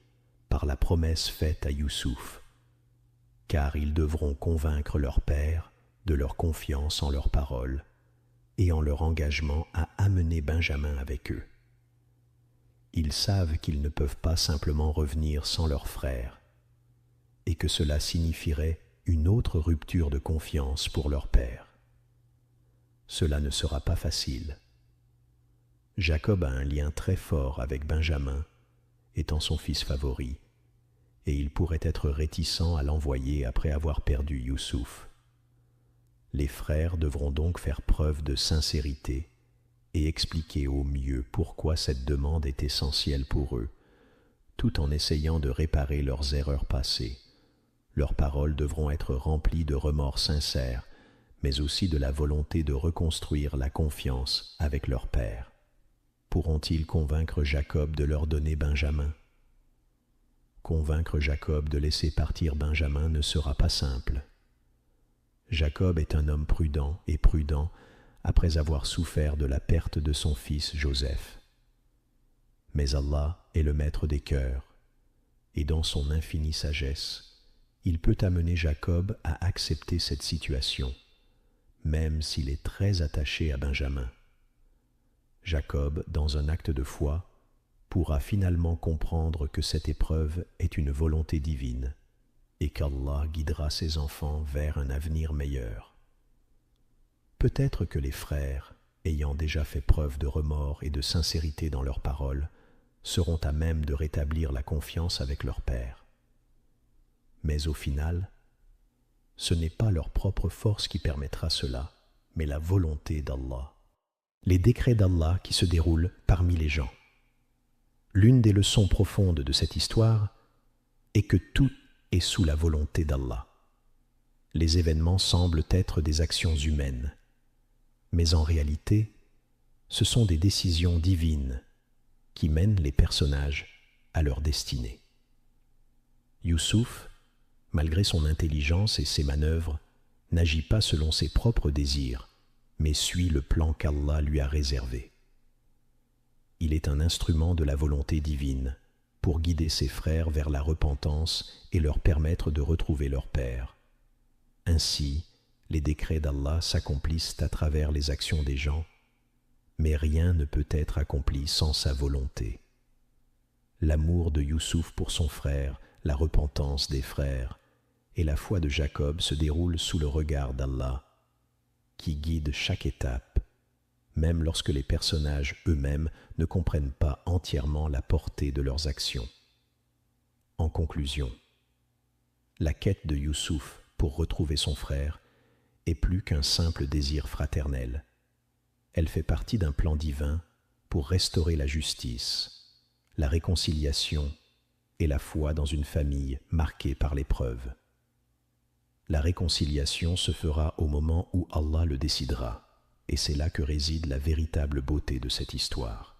par la promesse faite à Youssouf, car ils devront convaincre leur père de leur confiance en leurs paroles et en leur engagement à amener Benjamin avec eux. Ils savent qu'ils ne peuvent pas simplement revenir sans leur frère et que cela signifierait une autre rupture de confiance pour leur père. Cela ne sera pas facile. Jacob a un lien très fort avec Benjamin, étant son fils favori, et il pourrait être réticent à l'envoyer après avoir perdu Youssouf. Les frères devront donc faire preuve de sincérité et expliquer au mieux pourquoi cette demande est essentielle pour eux, tout en essayant de réparer leurs erreurs passées. Leurs paroles devront être remplies de remords sincères, mais aussi de la volonté de reconstruire la confiance avec leur père. Pourront-ils convaincre Jacob de leur donner Benjamin? Convaincre Jacob de laisser partir Benjamin ne sera pas simple. Jacob est un homme prudent après avoir souffert de la perte de son fils Joseph. Mais Allah est le maître des cœurs, et dans son infinie sagesse, il peut amener Jacob à accepter cette situation, même s'il est très attaché à Benjamin. Jacob, dans un acte de foi, pourra finalement comprendre que cette épreuve est une volonté divine et qu'Allah guidera ses enfants vers un avenir meilleur. Peut-être que les frères, ayant déjà fait preuve de remords et de sincérité dans leurs paroles, seront à même de rétablir la confiance avec leur père. Mais au final, ce n'est pas leur propre force qui permettra cela, mais la volonté d'Allah. Les décrets d'Allah qui se déroulent parmi les gens. L'une des leçons profondes de cette histoire est que tout est sous la volonté d'Allah. Les événements semblent être des actions humaines, mais en réalité, ce sont des décisions divines qui mènent les personnages à leur destinée. Youssouf, malgré son intelligence et ses manœuvres, n'agit pas selon ses propres désirs, mais suit le plan qu'Allah lui a réservé. Il est un instrument de la volonté divine pour guider ses frères vers la repentance et leur permettre de retrouver leur père. Ainsi, les décrets d'Allah s'accomplissent à travers les actions des gens, mais rien ne peut être accompli sans sa volonté. L'amour de Youssouf pour son frère, la repentance des frères et la foi de Jacob se déroulent sous le regard d'Allah, qui guide chaque étape, même lorsque les personnages eux-mêmes ne comprennent pas entièrement la portée de leurs actions. En conclusion, la quête de Youssouf pour retrouver son frère est plus qu'un simple désir fraternel. Elle fait partie d'un plan divin pour restaurer la justice, la réconciliation et la foi dans une famille marquée par l'épreuve. La réconciliation se fera au moment où Allah le décidera, et c'est là que réside la véritable beauté de cette histoire.